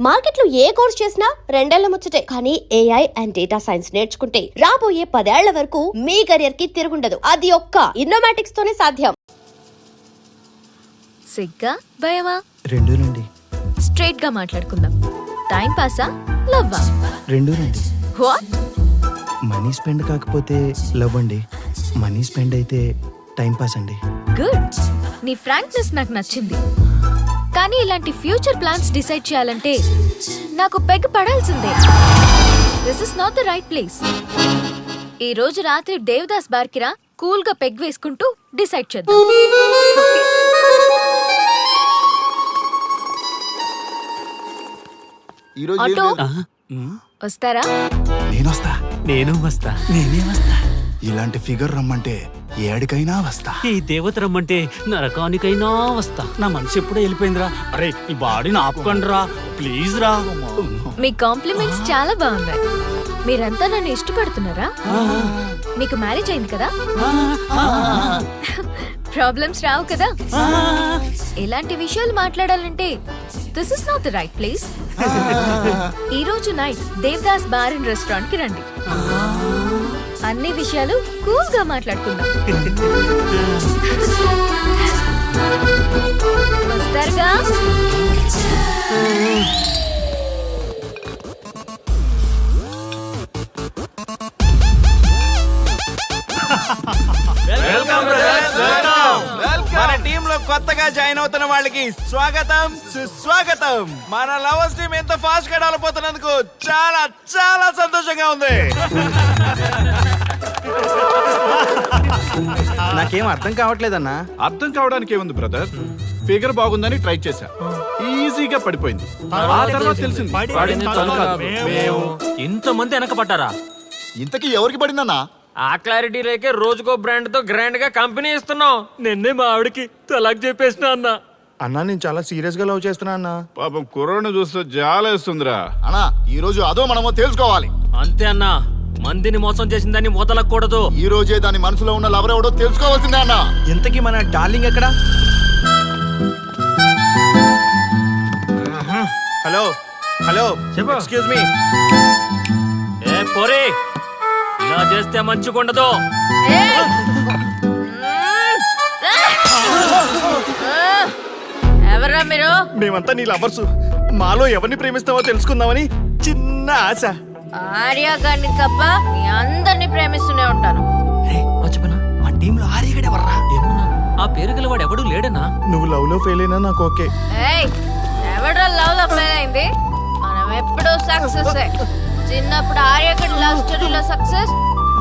మార్కెట్లో ఏ కోర్స్ చేసినా రెండేళ్ల ముచ్చటే. కానీ ఏఐ అండ్ డేటా సైన్స్ నేర్చుకుంటే రాబోయే 10 ఏళ్ల వరకు మీ కెరియర్ కి తిరుగుండదు. అది ఒక్క ఇన్నోమాటిక్స్ తోనే సాధ్యం. సిగ్గా భయమా? రెండు రండి. స్ట్రైట్ గా మాట్లాడుకుందాం. టైం పాసా లవ్వా? రెండు రండి. వాట్? మనీ స్పెండ్ కాకపోతే లవ్ అండి, మనీ స్పెండ్ అయితే టైం పాస్ అండి. గుడ్. నీ ఫ్రాంక్నెస్ నాకు నచ్చింది. కానీ ఇలాంటి ఫ్యూచర్ ప్లాన్స్ డిసైడ్ చేయాలంటే నాకు పెగ్ పడాల్సిందే. This is not the right place. ఈ రోజు రాత్రి దేవదాస్ బార్కి రా, కూల్ గా పెగ్ వేసుకుంటూ డిసైడ్ చేద్దాం. ఆటో వస్తారా? నేను వస్తా. నేనే వస్తా. ఇలాంటి ఫిగర్ రమ్మంటే ఏడికైనా వస్తా. ఈ దేవత రమ్మంటే నరకానికైనా వస్తా. నా మనసు ఎప్పుడో వెళ్ళిపోయిందిరా. అరే ఈ బాడీని ఆపుకోండి రా ప్లీజ్ రా. మీ కాంప్లిమెంట్స్ చాలా బాగున్నాయి. మీరంతా నన్ను ఇష్టపడుతున్నారా? మీకు మ్యారేజ్ అయింది కదా? ప్రాబ్లమ్స్ రావు కదా? ఎలాంటి విషయాలు మాట్లాడాలంటే this is not the right place. ఈ రోజు night Devdas bar and restaurant కి రండి. అన్ని విషయాలు కూల్ గా మాట్లాడుకుందాం. వస్తారుగా? మన టీమ్ లో కొత్తగా జాయిన్ అవుతున్న వాళ్ళకి స్వాగతం సుస్వాగతం. మన లవర్స్ టీమ్ ఎంత ఫాస్ట్ గా డెవలప్ అవుతున్నందుకు చాలా చాలా సంతోషంగా ఉంది. నాకేం అర్థం కావట్లేదన్నా. అర్థం కావడానికి ఏముంది బ్రదర్, ఫిగర్ బాగుందని ట్రై చేశా, ఈజీగా పడిపోయింది. ఆ తర్వాత తెలిసింది పడింది తను కాదు, మేము. ఇంతమంది వెనకపడ్డారా? ఇంతకీ ఎవరికి పడిందన్నా? ఆ క్లారిటీ లేకే రోజుకో బ్రాండ్ తో గ్రాండ్ గా కంపెనీ ఇస్తున్నాం. నిన్నే మా ఆవిడకి తలాక్ చెప్పేసిన అన్న. అన్నా నేను చాలా సీరియస్ గా లవ్ చేస్తున్నా అన్నా. పాపం కుర్రోడ్ని చూస్తే జాలేస్తుందిరా. అన్నా ఈ రోజు అదో మనమో తెలుసుకోవాలి. అంతే అన్నా, మందిని మోసం చేసిందని మొదలకూడదు. ఈ రోజే దాని మనసులో ఉన్న లవర్ ఎవడో తెలుసుకోవాల్సిందే అన్నా. ఇంతకీ మన డార్లింగ్ ఎక్కడా? Hello hello, excuse me. ఏ పోరే, ఇలా చేస్తే మంచిగుండదు. ఎవరా మీరు? మేమంతా నీ లవర్స్. మాలో ఎవరిని ప్రేమిస్తావో తెలుసుకుందామని చిన్న ఆశ. ఆర్య గారిని తప్ప మీ అందరిని ప్రేమిస్తూనే ఉంటాను. మర్చిపోయినా, మా టీమ్ లో ఆర్యగడే వర్రా. ఏమన్నా ఆ పేరు గలవాడు ఎవడు లేడనా? నువ్వు లవ్ లో ఫెయిల్ అయినా నాకు ఓకే. ఏయ్, ఎవడో లవ్ లో ఫెయిల్ అయింది? మనం ఎప్పుడూ సక్సెస్. చిన్నప్పుడు ఆర్యగడి లవ్ స్టోరీలో సక్సెస్,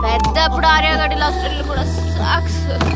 పెద్దప్పుడు ఆర్యగడి లవ్ స్టోరీలో కూడా సక్సెస్.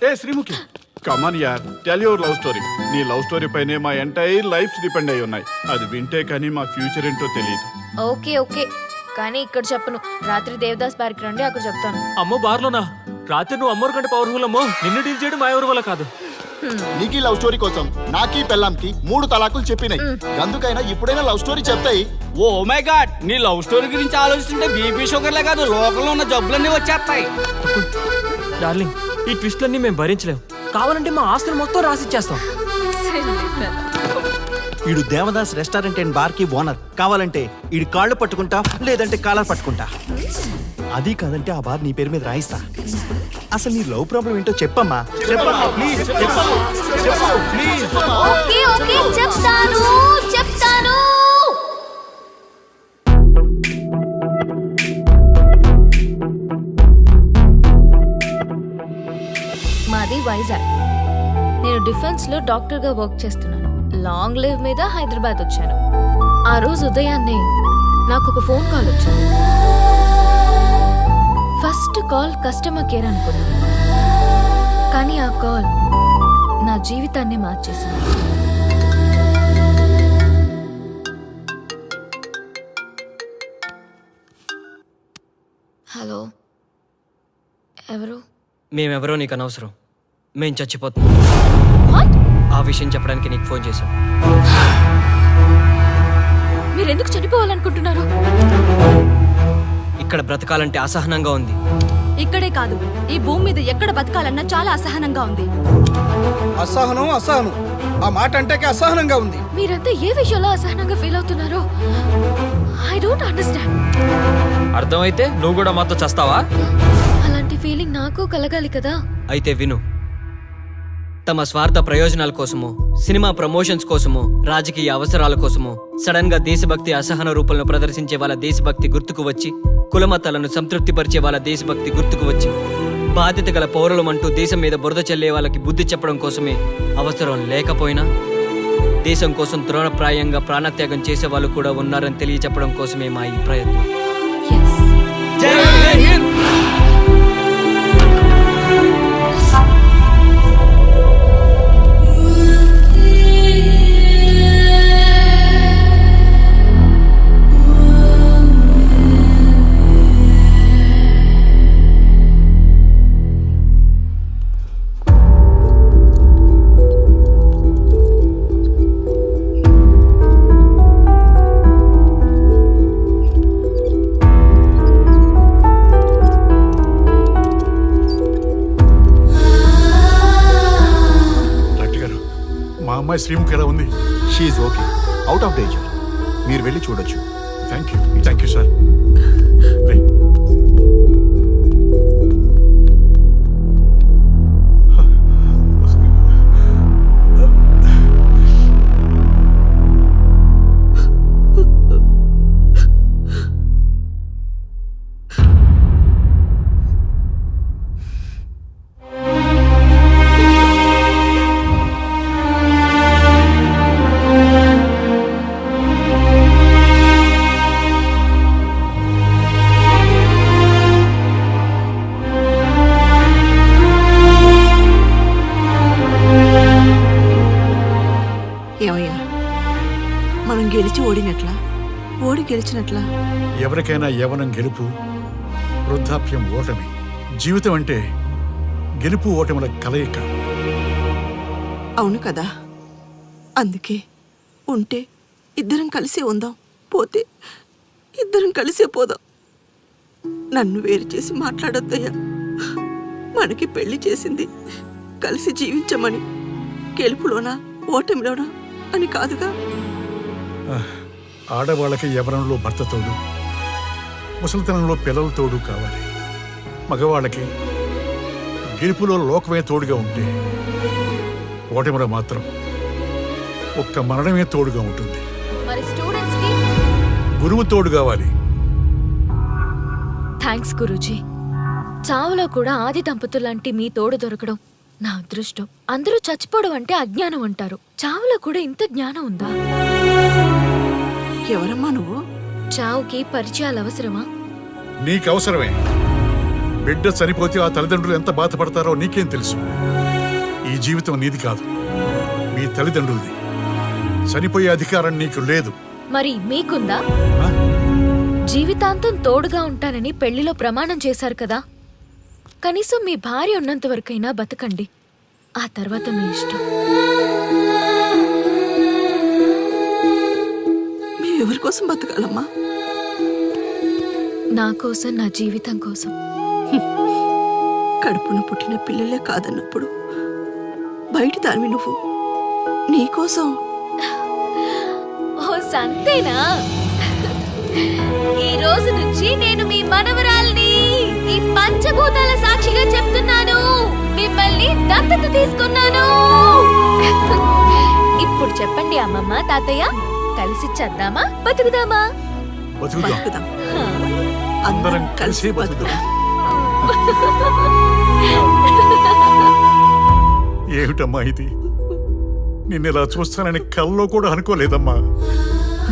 ఏ శ్రీముఖి, కమాన్ యార్, టెల్ యువర్ లవ్ స్టోరీ. నీ లవ్ స్టోరీ పైనే మా ఎంటైర్ లైఫ్ డిపెండ్ అయి ఉన్నాయి. అది వింటే కానీ మా ఫ్యూచర్ ఏంటో తెలియదు. ఓకే ఓకే, కానీ ఇక్కడ చెప్పను. రాత్రి దేవదాస్ బార్కి రండి, అక్కడ చెప్తాను. అమ్మో బార్లోనా? రాత్రి నువ్వు అమ్మోరు కంటే పవర్ఫుల్ అమ్మో. నిన్ను డీల్ చేయడం మా ఎవరి వల్ల కాదు. నీకీ లవ్ స్టోరీ కోసం నాకీ పెళ్ళాంకి 3 తలాకులు చెప్పినాయి. అందుకైనా ఇప్పుడైనా లవ్ స్టోరీ చెప్తాయి. ఓ మై గాడ్, నీ లవ్ స్టోరీ గురించి ఆలోచిస్తుంటే బీపీ షుగర్లే కాదు లోకంలో ఉన్న జబ్బులన్నీ వచ్చేస్తాయి. డార్లింగ్, ఈ ట్విస్ట్లన్నీ మేము భరించలేం. కావాలంటే మా ఆస్తులు మొత్తం రాసిచ్చేస్తాం. ఈడు దేవదాస్ రెస్టారెంట్ అండ్ బార్ కి ఓనర్. కావాలంటే ఈడు కాళ్ళు పట్టుకుంటా, లేదంటే కాలర్ పట్టుకుంటా. అది కాదంటే ఆ బార్ నీ పేరు మీద రాయిస్తా. అసలు నీ లవ్ ప్రాబ్లం ఏంటో చెప్పమ్మా. చెప్పమ్మా ప్లీజ్, చెప్పమ్మా, చెప్పు ప్లీజ్. ఓకే ఓకే, చెప్తాను చెప్తాను. మాది వైజాగ్. నేను డిఫెన్స్ లో డాక్టర్ గా వర్క్ చేస్తున్నాను. లాంగ్ లీవ్ మీద హైదరాబాద్ వచ్చాను. ఆ రోజు ఉదయాన్నే నాకు ఒక ఫోన్ కాల్ వచ్చింది. కస్టమర్ కేర్ అనుకున్నాను, కానీ ఆ కాల్ నా జీవితాన్ని మార్చేసింది. హలో, ఎవరు? మేమెవరో నీకు అనవసరం. మేం చచ్చిపోతున్నాం. వాట్? ఆ విషయం చెప్పడానికి నీకు ఫోన్ చేశాం. మీరెందుకు చనిపోవాలనుకుంటున్నారు? ఇక్కడ బ్రతకాలంటే అసహనంగా ఉంది. ఇక్కడే కాదు, ఈ భూమి మీద ఎక్కడ బతకాలన్నా చాలా అసహనంగా ఉంది. అసహనం అసహనం ఆ మాట అంటే అసహనంగా ఉంది. మీరంతా ఏ విషయంలో అసహనంగా ఫీల్ అవుతున్నారో ఐ డోంట్ అండర్స్టాండ్. అర్థమైతే నువ్వు కూడా మాతో చస్తావా? అలాంటి ఫీలింగ్ నాకు కలగాలి కదా. అయితే విను. తమ స్వార్థ ప్రయోజనాల కోసమో, సినిమా ప్రమోషన్స్ కోసమో, రాజకీయ అవసరాల కోసమో సడన్ గా దేశభక్తి అసహన రూపంలో ప్రదర్శించే వాళ్ళ దేశభక్తి గుర్తుకు వచ్చి, కులమతాలను సంతృప్తిపరిచే వాళ్ళ దేశభక్తి గుర్తుకు వచ్చి, బాధ్యత గల పౌరులమంటూ దేశం మీద బురద చల్లే వాళ్ళకి బుద్ధి చెప్పడం కోసమే, అవసరం లేకపోయినా దేశం కోసం తృణప్రాయంగా ప్రాణత్యాగం చేసే వాళ్ళు కూడా ఉన్నారని తెలియచెప్పడం కోసమే మా ఈ ప్రయత్నం. మా అమ్మాయి శ్రీముఖి ఎలా ఉంది? She okay, out of danger. మీరు వెళ్ళి చూడొచ్చు. Thank you sir. ఏమయ్యా, మనం గెలిచి ఓడినట్లా, ఓడి గెలిచినట్లా? ఎవరికైనా యవ్వనం గెలుపు, వృద్ధాప్యం ఓటమి. జీవితం అంటే గెలుపు ఓటముల కలయిక. అవును కదా, అందుకే ఉంటే ఇద్దరం కలిసే ఉందాం, పోతే ఇద్దరం కలిసే పోదాం. నన్ను వేరు చేసి మాట్లాడొద్దయ్యా. మనకి పెళ్లి చేసింది కలిసి జీవించమని, గెలుపులోనా ఓటమిలోనా అని కాదుగా. ఆడవాళ్ళకి యవ్వనంలో భర్త తోడు, ముసలితనంలో పిల్లల తోడు కావాలి. మగవాళ్ళకి గెలుపులో లోకమే తోడుగా ఉంటే, ఓటమిలో మాత్రం ఒక్క మరణమే తోడుగా ఉంటుంది. మరి స్టూడెంట్స్ కి గురువు తోడు కావాలి. థ్యాంక్స్ గురూజీ. చావులో కూడా ఆది దంపతులాంటి మీ తోడు దొరకడం నా అదృష్టం. అందరూ చచ్చిపోవడం అంటే అజ్ఞానం అంటారు, చావులో కూడా ఇంత జ్ఞానం ఉందా? ఎవరమ్మా నువ్వు? చావుకి పరిచయాలు అవసరమా? నీకవసరమే. బిడ్డ చనిపోతే ఆ తల్లిదండ్రులు ఎంత బాధపడతారో నీకేం తెలుసు? ఈ జీవితం నీది కాదు, మీ తల్లిదండ్రులది. చనిపోయే అధికారం నీకు లేదు. మరి మీకుందా? ఆ? జీవితాంతం తోడుగా ఉంటానని పెళ్లిలో ప్రమాణం చేశారు కదా, కనీసం మీ భార్య ఉన్నంత వరకైనా బతకండి, ఆ తర్వాత మీ ఇష్టం. మేమెవరి కోసం బతకాలమ్మా? నా కోసం, నా జీవితం కోసం. కడుపున పుట్టిన పిల్లలే కాదన్నప్పుడు బయట దానివి నువ్వు, నీకోసం. ఓ సంతేనా? ఈ రోజు నుంచి నేను మీ మనవరాల్ని. ఈ పంచభూతాల సాక్షిగా చెప్తున్నాను, మిమ్మల్ని దత్తత తీసుకున్నాను. ఇప్పుడు చెప్పండి అమ్మమ్మ, తాతయ్య, కలిసి చద్దామా బతుకుదామా? బతుకుదాం. బతుకుదాం. అందరం కలిసి బతుకుదాం. ఏమిటమ్మా ఇది? నిన్నెలా చూస్తానని కల్లో కూడా అనుకోలేదమ్మా.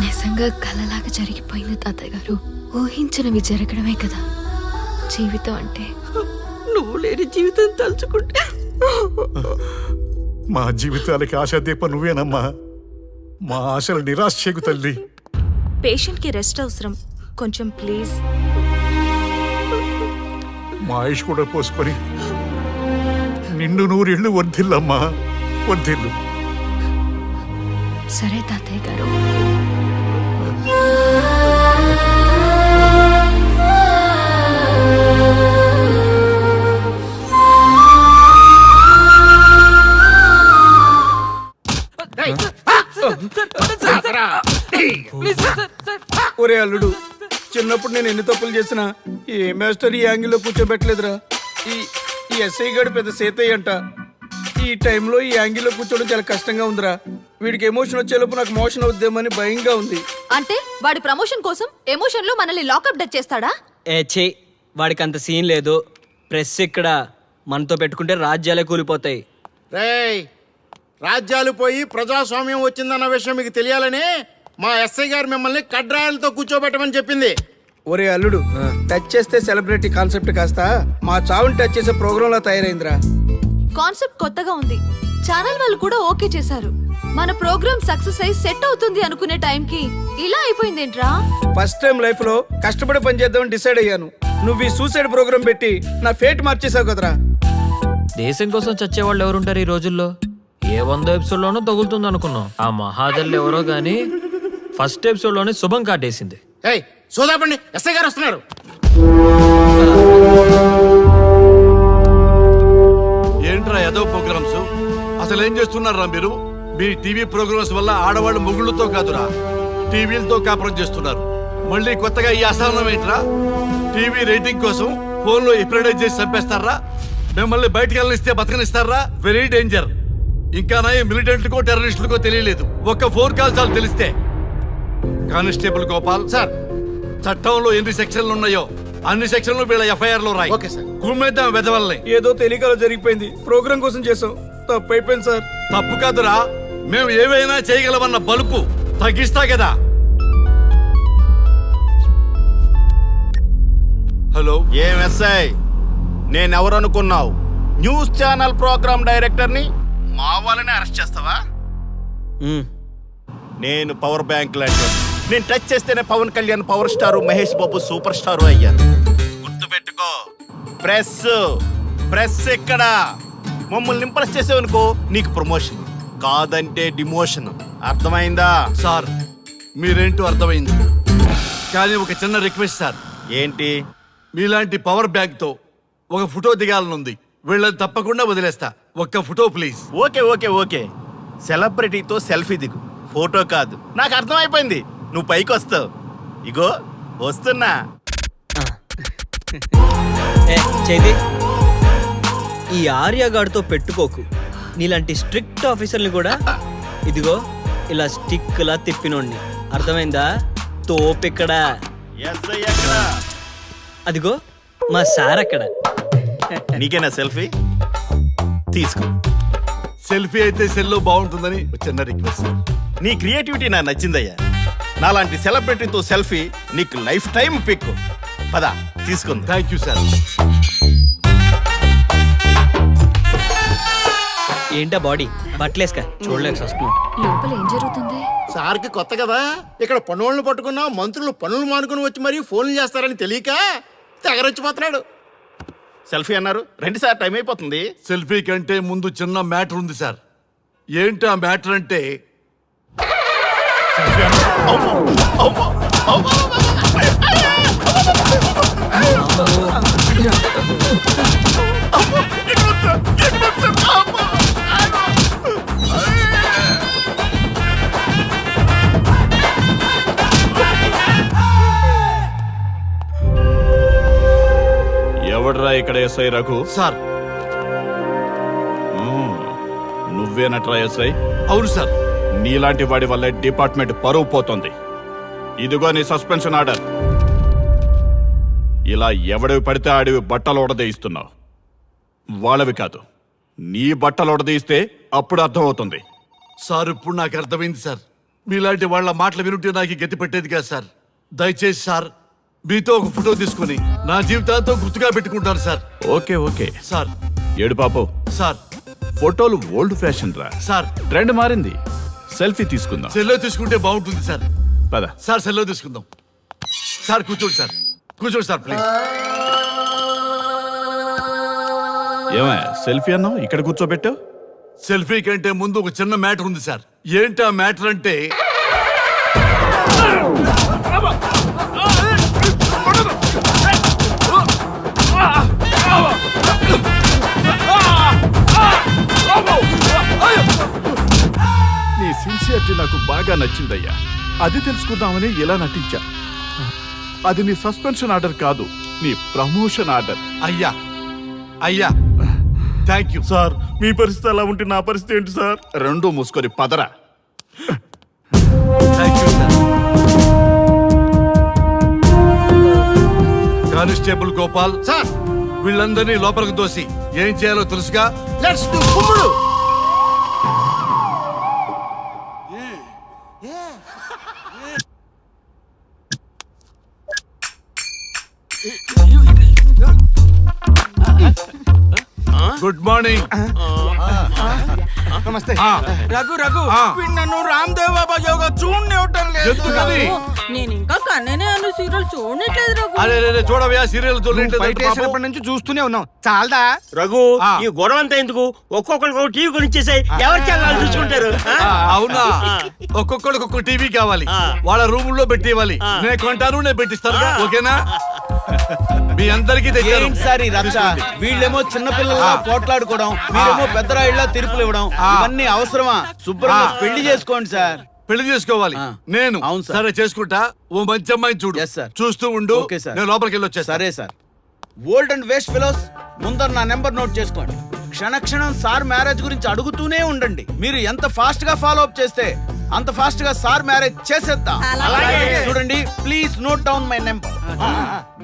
నిజంగా కలలాగా జరిగిపోయింది తాతయ్య గారు. ఊహించినవి జరగడమే కదా జీవితం అంటే. నువ్వు లేని జీవితం తలుచుకుంటే మా జీవితాలకి ఆశాదీప నువ్వేనమ్మా. మా ఆశలు నిరాశ చేయకు తల్లి. పేషెంట్ కి రెస్ట్ అవసరం, కొంచెం ప్లీజ్. మా ఆయుష్ కూడా పోసుకొని నిన్ను నూరేళ్ళు వర్ధిల్లమ్మా, వర్ధిల్లు. సరే తాతయ్య గారు. ఒరే అల్లుడు, చిన్నప్పుడు నేను ఎన్ని తప్పులు చేసినా ఏ మాస్టర్ ఈ యాంగిల్లో కూర్చోబెట్టలేదురా. ఈ ఎస్ఐ గడు పెద్ద సేతయ్య అంట. ఈ టైంలో ఈ యాంగిల్లో కూర్చోవడం చాలా కష్టంగా ఉందిరా. వీడికి ఎమోషన్ వచ్చేలోపు నాకు మోషన్ అవుద్దేమని భయంగా ఉంది. అంటే వాడి ప్రమోషన్ కోసం ఎమోషన్ లో మనల్ని లాకప్ డెత్ చేస్తాడా? ఛీ, వాడికి అంత సీన్ లేదు. ప్రెస్ ఇక్కడ మనతో పెట్టుకుంటే రాజ్యాలే కూలిపోతాయి. రేయ్, రాజ్యాలు పోయి ప్రజాస్వామ్యం వచ్చిందన్న విషయం మీకు తెలియాలని మా ఎస్ఐ గారు మిమ్మల్ని కడ్రాయలతో కూర్చోబెట్టమని చెప్పింది. ఒరే అల్లుడు, టచ్ చేస్తే సెలబ్రిటీ కాన్సెప్ట్ కాస్త మా చావుని టచ్ చేసే ప్రోగ్రామ్ లా తయారైందిరా. కాన్సెప్ట్ కొత్తగా ఉంది, ఛానల్ వాళ్ళు కూడా ఓకే చేశారు. మన ప్రోగ్రామ్ సక్సెస్ అయి సెట్ అవుతుంది అనుకునే టైంకి ఇలా అయిపోయిందేంట్రా? ఫస్ట్ టైం లైఫ్ లో కష్టపడి పని చేద్దామని డిసైడ్ అయ్యాను. నువ్వు ఈ సూసైడ్ ప్రోగ్రామ్ పెట్టి నా ఫేట్ మార్చేసావు కదరా. దేశం కోసం చచ్చేవాళ్ళు ఎవరుంటారు ఈ రోజుల్లో? ఏ 100 ఎపిసోడ్లోనో తగులుతుంది అనుకున్నాం. ఆ మహాదల్ ఎవరో గానీ ఫస్ట్ ఎపిసోడ్లోనే శుభం కాటేసింది. ఏయ్ సోదాపండి, ఎస్ఐ గారు వస్తున్నారు. ఏంట్రా ఏదో ప్రోగ్రామ్స్? అసలు ఏం చేస్తున్నారా మీరు? మీ టీవీ ప్రోగ్రామ్స్ వల్ల ఆడవాళ్ళు మొగుళ్ళతో కాదురా, టీవీలతో కాపురం చేస్తున్నారు. మళ్ళీ కొత్తగా ఈ అసహనం ఏంట్రా? టీవీ రేటింగ్ కోసం ఫోన్లో ఎప్రిడైజ్ చేసి చంపేస్తారా? మిమ్మల్ని బయటకు వెళ్ళనిస్తే బతకనిస్తారా? Very danger. ఇంకా నయం మిలిటెంట్లకో టెర్రరిస్టులకో తెలియలేదు, ఒక్క ఫోన్ కాల్ చాలు తెలిస్తే. కానిస్టేబుల్ గోపాల్ సార్, చట్టంలో ఎన్ని సెక్షన్లు ఉన్నాయో అన్ని సెక్షన్లు వీళ్ళ ఎఫ్ఐఆర్ లో రాయి. Okay sir. కుమ్మేద్దాం వెదవల్ని. ఏదో తెలియకలో జరిగిపోయింది, ప్రోగ్రామ్ కోసం చేసాం, తప్పు అయిపోయింది సార్. తప్పు కాదురా, మేము ఏవైనా చేయగలమన్న బలుపు తగ్గిస్తా కదా. హలో, ఏం ఎస్ఐ, నేనెవరనుకున్నావు? న్యూస్ ఛానల్ ప్రోగ్రామ్ డైరెక్టర్ని మా వాళ్ళని అరెస్ట్ చేస్తావా? నేను పవర్ బ్యాంక్ లాంటి, నేను టచ్ చేస్తేనే Pawan Kalyan power star, Mahesh Babu super star అయ్యాను. గుర్తుపెట్టుకో, ప్రెస్ ఎక్కడ మమ్మల్ని ఇంప్రెస్ చేసేవనుకో నీకు ప్రమోషన్, కాదంటే డిమోషన్. అర్థమైందా? సార్ మీరేంటో అర్థమైంది, కానీ ఒక చిన్న రిక్వెస్ట్ సార్. ఏంటి? మీలాంటి పవర్ బ్యాంక్ తో ఒక ఫోటో దిగాలనుంది. వీళ్ళని తప్పకుండా వదిలేస్తా, ఒక్క ఫోటో ప్లీజ్. ఓకే, సెలబ్రిటీతో సెల్ఫీ దిగు, ఫోటో కాదు. నాకు అర్థమైపోయింది, నువ్వు పైకి వస్తావు. ఇగో వస్తున్నా. చేతి ఈ ఆర్యగాడితో పెట్టుకోకు. నీలాంటి స్ట్రిక్ట్ ఆఫీసర్ని కూడా ఇదిగో ఇలా స్టిక్లా తిప్పినోడిని. అర్థమైందా? తోపిక్కడ. ఎస్ఐ ఎక్కడ? అదిగో మా సార్ అక్కడ. నీకేనా సెల్ఫీ? తీసుకో. సెల్ఫీ అయితే సెల్లో బాగుంటుందని ఒక చిన్న రిక్వెస్ట్ సార్. నీ క్రియేటివిటీ నాకు నచ్చిందయ్యా. నాలాంటి సెలబ్రిటీతో సెల్ఫీ నీకు లైఫ్ టైం పిక్. పద తీసుకుంది. Thank you sir. ఏంటా బాడీ బట్టలేసుక చూడలేక వస్తున్నాం. లోపల ఏం జరుగుతుంది? సార్కి కొత్త కదా, ఇక్కడ పనులను పట్టుకున్నా మంత్రులు పనులు మానుకుని వచ్చి మరీ ఫోన్లు చేస్తారని తెలియక తెగరొచ్చిపోతున్నాడు. సెల్ఫీ అన్నారు, రండి సార్, టైం అయిపోతుంది. సెల్ఫీ కంటే ముందు చిన్న మ్యాటర్ ఉంది సార్. ఏంటి ఆ మ్యాటర్ అంటే, ఎవడ్రా ఇక్కడ ఎస్ఐ రఘు? సార్. నువ్వేనట్రా ఎస్ఐ? అవును సార్. నీలాంటి వాడి వల్ల డిపార్ట్మెంట్ పరువు పోతుంది. ఇదిగో నీ సస్పెన్షన్ ఆర్డర్. ఇలా ఎవడివి పడితే ఆడివి బట్టలు ఉడదీయిస్తున్నావు. వాళ్ళవి కాదు, నీ బట్టలు ఉడదీయిస్తే అప్పుడు అర్థమవుతుంది. సార్ ఇప్పుడు నాకు అర్థమైంది సార్. మీలాంటి వాళ్ళ మాటలు వినుంటే నాకు గతి పెట్టేది కాదు సార్. దయచేసి సార్ మీతో ఒక ఫోటో తీసుకుని నా జీవితాంతో గుర్తుగా పెట్టుకుంటాను సార్. ఓకే ఓకే సార్ ఏడు పాపో సార్ ఫోటోలు ఓల్డ్ ఫ్యాషన్ రా. సార్ ట్రెండ్ మారింది. సెల్ఫీ తీసుకుందాం. సెల్లో తీసుకుంటే బాగుంటుంది సార్. పద. సార్ సెల్లో తీసుకుందాం. సార్ కూర్చోండి సార్, కూర్చోండి సార్ ప్లీజ్. ఏమయ్య సెల్ఫీ అన్నావు, ఇక్కడ కూర్చోబెట్టావు? సెల్ఫీ కంటే ముందు ఒక చిన్న మ్యాటర్ ఉంది సార్. ఏంటి ఆ మ్యాటర్ అంటే, నీ సిన్సియరిటీ నాకు బాగా నచ్చిందయ్యా. అది తెలుసుకుందామని ఇలా నటించా. అది నీ సస్పెన్షన్ ఆర్డర్ కాదు, నీ ప్రమోషన్ ఆర్డర్. అయ్యా అయ్యా థ్యాంక్ యూ సార్ మీ పరిస్థితి అలా ఉంటే నా పరిస్థితి ఏంటి సార్? రెండు మూసుకొని పదరా. Thank you sir. Constable Gopal sir వీళ్ళందరినీ లోపలికి తోసి ఏం చేయాలో తెలుసుగా. లెట్స్ డు కుమ్ముడు. Good morning. నమస్తే. రఘు రఘు ఆ. వీడు నన్ను రామ్ దేవ్ బాబా యోగా చూడనివ్వటం లేదు. ఎందుకని? నేను ఇంకా కన్ననే అను సీరియల్ చూడట్లేదు రఘు. అరే రే చూడవయ్యా సీరియల్ బయట వేసినప్పటి నుంచి చూస్తూనే ఉన్నాం. చాలదా రఘు ఆ. ఈ గొడవ అంతా ఎందుకు? ఒక్కొక్కరికి టీవీ కొనిచ్చేసాయి. ఎవరి ఛానల్ చూసుకుంటారు? అవునా? ఒక్కొక్కడికి ఒక్కొక్క టీవీ కావాలి, వాళ్ళ రూమ్ లో పెట్టివ్వాలి. నేను కొంటాను, నేను పెట్టిస్తాను. ఓకేనా? మీ అందరికీ తెచ్చాను. సార్ ఈ రచ్చ? వీళ్ళేమో చిన్న పిల్లల పోట్లాడుకోవడం, మీరేమో పెద్దరాయిళ్ళ తీర్పులు ఇవ్వడం, ఇవన్నీ అవసరమా? శుభ్రంగా పెళ్లి చేసుకోండి సార్. పెళ్లి చేసుకోవాలి నేను. అవును సార్. సరే చేసుకుంటా. ఓ మంచి అమ్మాయిని చూడు. Yes, sir. చూస్తూ ఉండు. Okay, sir. నేను లోపలికి వెళ్ళి వచ్చేస్తా. సరే sir. Old and waste fellows, ముందర నా నెంబర్ నోట్ చేసుకోండి. క్షణక్షణం సార్ మ్యారేజ్ గురించి అడుగుతూనే ఉండండి. మీరు ఎంత ఫాస్ట్ గా ఫాలో అప్ చేస్తే అంత ఫాస్ట్ గా సార్ మ్యారేజ్ చేసేద్దాం. చూడండి, please note down my number.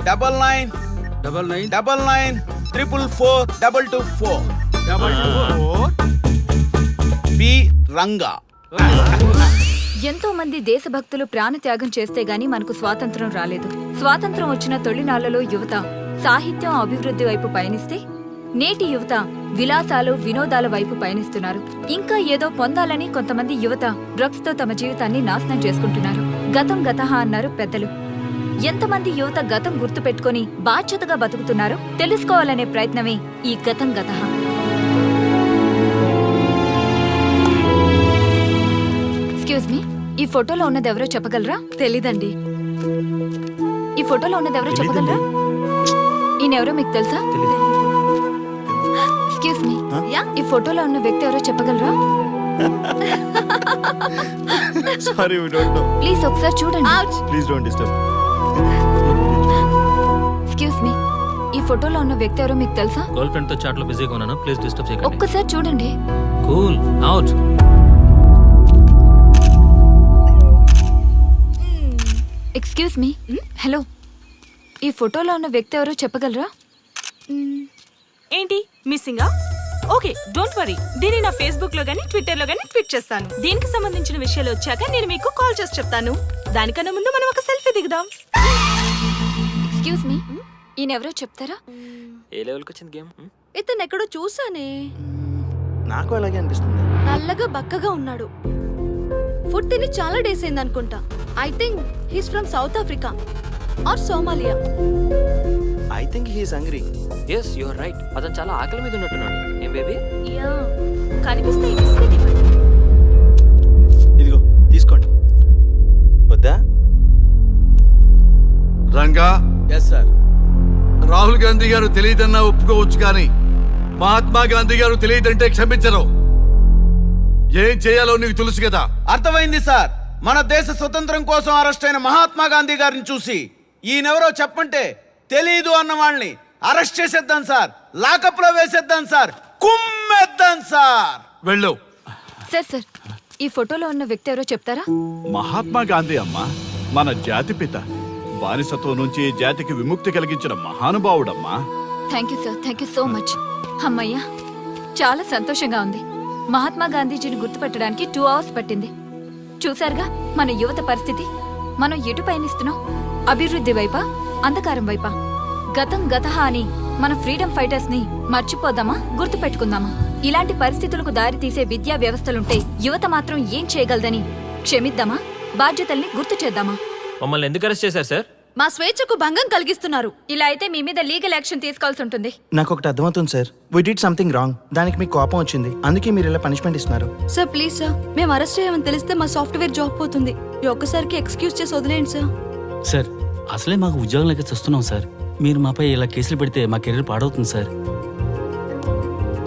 9999442224 B Ranga. ఎంతో మంది దేశభక్తులు ప్రాణత్యాగం చేస్తే గాని మనకు స్వాతంత్రం రాలేదు. స్వాతంత్రం వచ్చిన తొలినాళ్లలో యువత సాహిత్యం అభివృద్ధి వైపు పయనిస్తే నేటి యువత విలాసాలు వినోదాల వైపు పయనిస్తున్నారు. ఇంకా ఏదో పొందాలని కొంతమంది యువత డ్రగ్స్ తో తమ జీవితాన్ని నాశనం చేసుకుంటున్నారు. గతం గతహ అన్నారు పెద్దలు. ఎంతమంది యువత గతం గుర్తు పెట్టుకుని బాధ్యతగా బతుకుతున్నారో తెలుసుకోవాలనే ప్రయత్నమే ఈ గతం గతహ. ఎక్స్క్యూజ్ మీ, ఈ ఫోటోలో ఉన్నది ఎవరో చెప్పగలరా? తెలీదండి. ఈ ఫోటోలో ఉన్నది ఎవరో చెప్పగలరా? ఈయనెవరో మీకు తెలుసా? ఎక్స్క్యూజ్ మీ, ఈ ఫోటోలో ఉన్న వ్యక్తి ఎవరో చెప్పగలరా? Sorry we don't know. Please ఒకసారి చూడండి. Please don't disturb. Excuse me, ఈ ఫోటోలో ఉన్న వ్యక్తి ఎవరో మీకు తెలుసా? గర్ల్ ఫ్రెండ్ తో చాట్ లో బిజీగా ఉన్నాను, ప్లీజ్ డిస్టర్బ్ చేయకండి. ఒక్కసారి చూడండి. Cool out. Excuse me, hello, ఈ ఫోటోలో ఉన్న వ్యక్తి ఎవరో చెప్పగలరా? ఏంటి మిస్సింగా? Okay, don't worry. దీన్ని నా ఫేస్బుక్ లో గానీ ట్విట్టర్ లో గానీ ట్వీట్ చేస్తాను. దీనికి సంబంధించిన విషయాలు వచ్చాక నేను మీకు కాల్ చేసి చెప్తాను. దానికన్నా ముందు మనం ఒక సెల్ఫీ దిగుదాం. ఎక్స్క్యూజ్ మీ, ఈయన ఎవరో చెప్తారా? ఏ లెవెల్కి వచ్చింది గేమ్? ఇతను ఎక్కడో చూసానే. నాకు అలాగే అనిపిస్తుంది. నల్లగా బక్కగా ఉన్నాడు. ఫుడ్ తిని చాలా డేస్ అయింది అనుకుంటా. I think he's from South Africa or Somalia. I think he is hungry. Yes you are right. అతను చాలా ఆకలి మీద ఉన్నట్టున్నాడు. ఏం బేబీ? యా, కనిపిస్తే ఈ బిస్కెట్ ఇవ్వండి. ఇదిగో తీసుకోండి. వద్దా? Ranga, yes sir. రాహుల్ గాంధీ గారు తెలియదన్నా ఒప్పుకోవచ్చు, కానీ మహాత్మా గాంధీ గారు తెలియదంటే క్షమించరు. ఏం చేయాలో నీకు తెలుసు కదా. అర్థమైంది సార్. మన దేశ స్వతంత్రం కోసం అరెస్ట్ అయిన మహాత్మా గాంధీ గారిని చూసి ఈయనెవరో చెప్పంటే తెలీదు అన్న వాళ్ళని అరెస్ట్ చేసేద్దాం సార్. లాకప్ లో వేసేద్దాం సార్. కుమ్మేద్దాం సార్. వెళ్ళు. సార్ సార్, ఈ ఫోటోలో ఉన్న వ్యక్తి ఎవరో చెప్తారా? మహాత్మా గాంధీ అమ్మా, మన జాతిపిత. బానిసత్వం నుంచి జాతికి విముక్తి కలిగించిన మహానుభావుడమ్మా. Thank you sir, thank you so much. అమ్మయ్యా, చాలా సంతోషంగా ఉంది. మహాత్మా గాంధీజీని గుర్తుపెట్టడానికి 2 hours పట్టింది. చూసారుగా మన యువత పరిస్థితి. మనం ఎటు పయనిస్తున్నాం? అభివృద్ధి వైపా అంధకారం వైపా? గతం గతహ అని మన ఫ్రీడమ్ ఫైటర్స్ ని మర్చిపోదామా, గుర్తు పెట్టుకుందామా? ఇలాంటి పరిస్థితులకు దారి తీసే విద్యా వ్యవస్థలుంటే యువత మాత్రం ఏం చేయగలదని క్షమిద్దామా, బాధ్యతల్ని గుర్తు చేద్దామా? మమ్మల్ని ఎందుకు అరెస్ట్ చేశారు సార్? మా స్వేచ్ఛకు భంగం కలిగిస్తున్నారు. ఇలా అయితే మీ మీద లీగల్ యాక్షన్ తీసుకోవాల్సి ఉంటుంది. నాకు ఒకటి అర్థమవుతుంది sir, we did something wrong. దానికి మీకు కోపం వచ్చింది, అందుకే మీరు ఇలా పనిష్మెంట్ ఇస్తున్నారు. సార్ ప్లీజ్ సార్, మేము అరెస్ట్ చేయమని తెలిస్తే మా సాఫ్ట్వేర్ జాబ్ పోతుంది. ఈ ఒక్కసారికి ఎక్స్క్యూజ్ చేసి వదిలేండి సార్. సార్ అసలే మాకు ఉద్యోగం లేక చూస్తున్నాం సార్. మీరు మాపై ఇలా కేసులు పెడితే మా కెరీర్ పాడవుతుంది sir.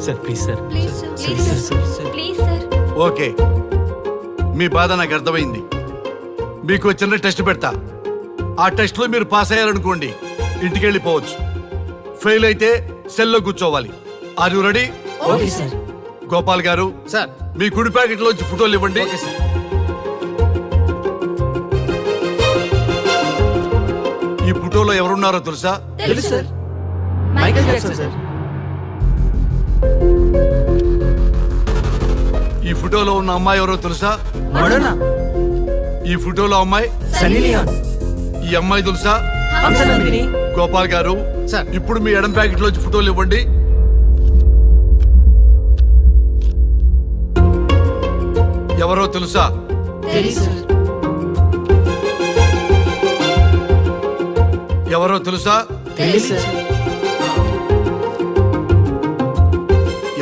Sir please sir. Please sir, please sir, please sir. Okay, మీ బాధ నాకు అర్థమైంది. మీకు చిన్న టెస్ట్ పెడతా. ఆ టెస్ట్లో మీరు పాస్ అయ్యారనుకోండి, ఇంటికి వెళ్ళిపోవచ్చు. ఫెయిల్ అయితే సెల్లో కూర్చోవాలి. Are you ready? Okay sir. Gopal garu, sir. మీ కుడి ప్యాకెట్ లోంచి ఫోటోలు ఇవ్వండి. ఈ ఫోటోలో ఎవరున్నారో తెలుసా? తెలుసు సార్, మైకేల్ జాక్సన్ సార్. ఈ ఫోటోలో ఉన్న అమ్మాయి ఎవరో తెలుసా? మడోనా. ఈ ఫోటోలో అమ్మాయి సన్నీ లియోన్. ఈ అమ్మాయి తెలుసా? హంసనందిని. గోపాల్ గారు, సార్. ఇప్పుడు మీ ఎడం ప్యాకెట్ లోంచి ఫోటోలు ఇవ్వండి. ఎవరో తెలుసా? తెలుసు సార్. ఎవరో తెలుసా? తెలుసు సార్.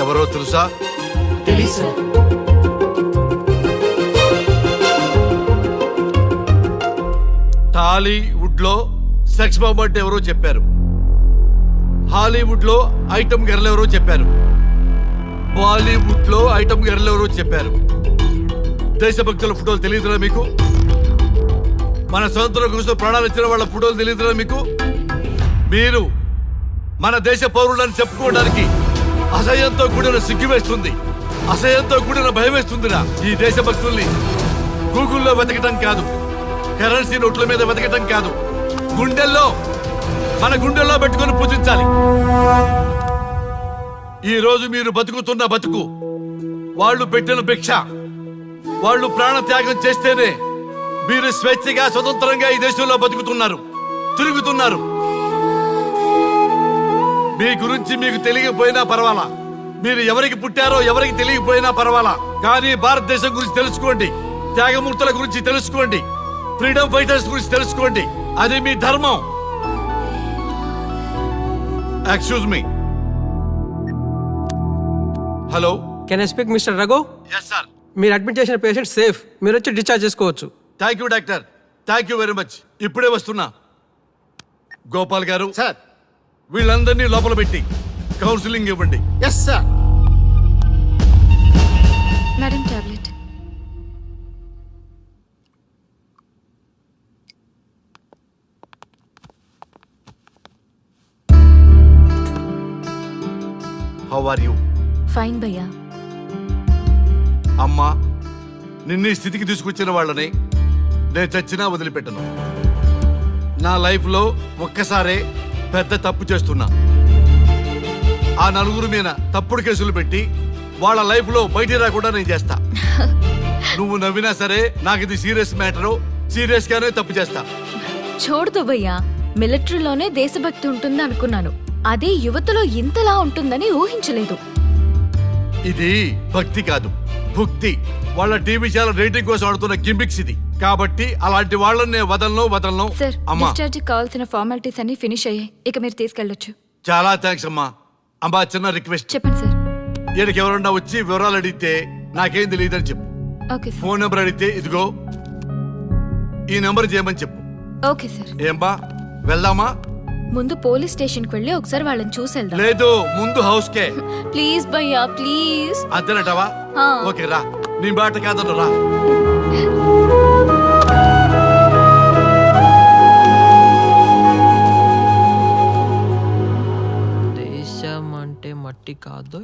ఎవరో తెలుసా? తెలుసు సార్. టాలీవుడ్ లో సెక్స్ బాంబ్ అంటే ఎవరో చెప్పారు. హాలీవుడ్ లో ఐటమ్ గర్ల్ ఎవరో చెప్పారు. బాలీవుడ్ లో ఐటమ్ గర్ల్ ఎవరో చెప్పారు. దేశభక్తుల ఫోటోలు తెలియదురా మీకు? మన స్వతంత్రం కోసం ప్రాణాలు ఇచ్చిన వాళ్ళ ఫోటోలు తెలియదురా మీకు? మీరు మన దేశ పౌరులని చెప్పుకోవడానికి అసహ్యంతో కూడిన సిగ్గు వేస్తుంది, అసహ్యంతో కూడిన భయం వేస్తుందిరా. ఈ దేశభక్తుల్ని గూగుల్లో వెతకటం కాదు, కరెన్సీ నోట్ల మీద వెతకటం కాదు, గుండెల్లో, మన గుండెల్లో పెట్టుకొని పూజించాలి. ఈ రోజు మీరు బతుకుతున్న బతుకు వాళ్ళు పెట్టిన భిక్ష. వాళ్ళు ప్రాణ త్యాగం చేస్తేనే మీరు స్వేచ్ఛగా స్వతంత్రంగా ఈ దేశంలో బతుకుతున్నారు, తిరుగుతున్నారు. మీ గురించి మీకు తెలియకపోయినా పర్వాలా, మీరు ఎవరికి పుట్టారో ఎవరికి తెలియకపోయినా పర్వాలా, కానీ భారతదేశం గురించి తెలుసుకోండి, త్యాగమూర్తుల గురించి తెలుసుకోండి, ఫ్రీడమ్ ఫైటర్స్ గురించి తెలుసుకోండి. అది మీ ధర్మం. Excuse me. Hello, can I speak mister Raghu? Yes sir. మీరు అడ్మిట్ చేసిన పేషెంట్ సేఫ్, మీరు వచ్చి డిశ్చార్జ్ చేసుకోవచ్చు. Thank you doctor, thank you very much. ఇప్పుడే వస్తున్నా. గోపాల్ గారు, సార్. వీళ్ళందరినీ లోపల పెట్టి కౌన్సిలింగ్ ఇవ్వండి. Yes sir. Madam tablet. How are you? Fine భయ్యా. అమ్మా, నిన్ను ఈ స్థితికి తీసుకొచ్చిన వాళ్ళని నేను చచ్చినా వదిలిపెట్టను. నా లైఫ్లో ఒక్కసారే పెద్ద తప్పు చేస్తున్నా. ఆ నలుగురు మీద తప్పుడు కేసులు పెట్టి వాళ్ళ లైఫ్లో బయటికి రాకుండా నేను చేస్తా. నువ్వు నవ్వినా సరే నాకు ఇది సీరియస్ మ్యాటరు, సీరియస్ గానే తప్పు చేస్తా. చూడదు భయ్యా, మిలిటరీలోనే దేశభక్తి ఉంటుంది అనుకున్నాను, అదే యువతలో ఇంతలా ఉంటుందని ఊహించలేదు. ఇది భక్తి కాదు, భుక్తి. వాళ్ళ టీవీ ఛానల్ రేటింగ్ కోసం ఆడుతున్న గిమిక్స్ ఇది. కాబట్టి అలాంటి వాళ్ళని నేను వదలను. సార్, అమ్మా, డిశ్చార్జ్ కావాల్సిన ఫార్మాలిటీస్ అన్ని ఫినిష్ అయ్యాయి, ఇక మీరు తీసుకెళ్ళొచ్చు. చాలా థ్యాంక్స్ అమ్మా. అమ్మా, చిన్న రిక్వెస్ట్. చెప్పండి సార్. ఈయనకి ఎవరన్నా వచ్చి వివరాలు అడిగితే నాకేం తెలియదని చెప్పు. Okay sir. ఫోన్ నెంబర్ అడిగితే ఇదిగో ఈ నెంబర్ చేయమని చెప్పు. Okay sir. ఏంబా, వెళ్దామా? ముందు పోలీస్ స్టేషన్కి వెళ్ళి ఒకసారి వాళ్ళని చూసి వెళ్దాం. లేదు, ముందు హౌస్ కే. ప్లీజ్ భయ్యా, ప్లీజ్. అంతేనటవా? ఆ. ఓకే, రా. నీ బాట కాదను, రా. దేశం అంటే మట్టి కాదు,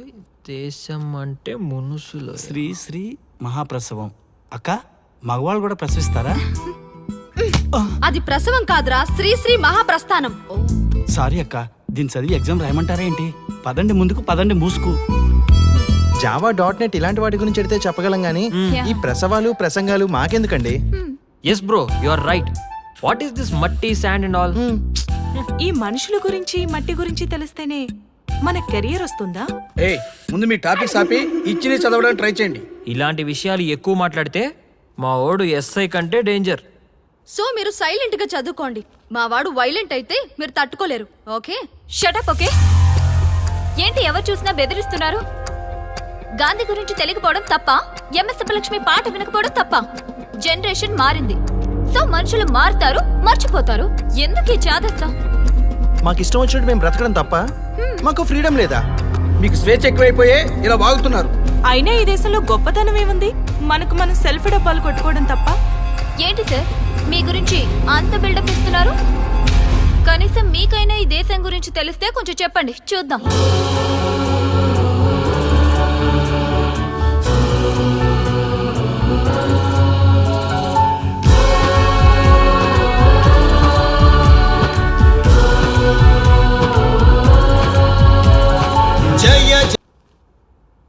దేశం అంటే మనుషులు. శ్రీ శ్రీ మహాప్రసవం. అక్క, మగవాళ్ళు కూడా ప్రసవిస్తారా? అది ప్రసవం కాదురా, శ్రీ శ్రీ మహాప్రస్థానం. సారీ అక్క, దీన్ని చదివి ఎగ్జామ్ రాయమంటారా ఏంటి? పదండి ముందుకు, పదండి మూసుకు. జావా .net ఇలాంటి వాటి గురించి అడిగితే చెప్పగలం గానీ ఈ ప్రసవాలు ప్రసంగాలు మాకెందుకండి? Yes bro, you are right. What is this మట్టి, శాండ్ అండ్ ఆల్? ఈ మనుషుల గురించి మట్టి గురించి తెలిస్తేనే మన కెరియర్ వస్తుందా? ఏయ్ ముందు మీ టాపిక్ ఆపి ఇచ్చి చదవడానికి ట్రై చేయండి. ఇలాంటి విషయాలు ఎక్కువ మాట్లాడితే మా ఓడు ఎస్ఐ కంటే డేంజర్. సో మీరు సైలెంట్ గా చదువుకోండి. మా వాడు వైలెంట్ అయితే మీరు తట్టుకోలేరు. Okay, shut up. ఓకే, ఏంటి ఎవరు చూసినా బెదిరిస్తున్నారు? గాంధీ గురించి తెలియకపోవడం తప్ప? ఎంఎస్ సుబ్బలక్ష్మి పాట వినకపోవడం తప్ప? జనరేషన్ మారింది, సో మనుషులు మారుతారు, మర్చిపోతారు. ఎందుకు ఈ చాదస్తం? మాకు ఇష్టం వచ్చినట్టు మేము బ్రతకడం తప్ప మాకు ఫ్రీడమ్ లేదా? మీకు స్వేచ్ఛ ఎక్కువైపోయే ఇలా వాగుతున్నారు. అయినా ఈ దేశంలో గొప్పతనం ఏముంది? మనకు మనం సెల్ఫ్ డబ్బాలు కొట్టుకోవడం తప్ప. ఏంటి సార్ మీ గురించి అంత బిల్డప్ ఇస్తున్నారు? కనీసం మీకైనా ఈ దేశం గురించి తెలిస్తే కొంచెం చెప్పండి, చూద్దాం.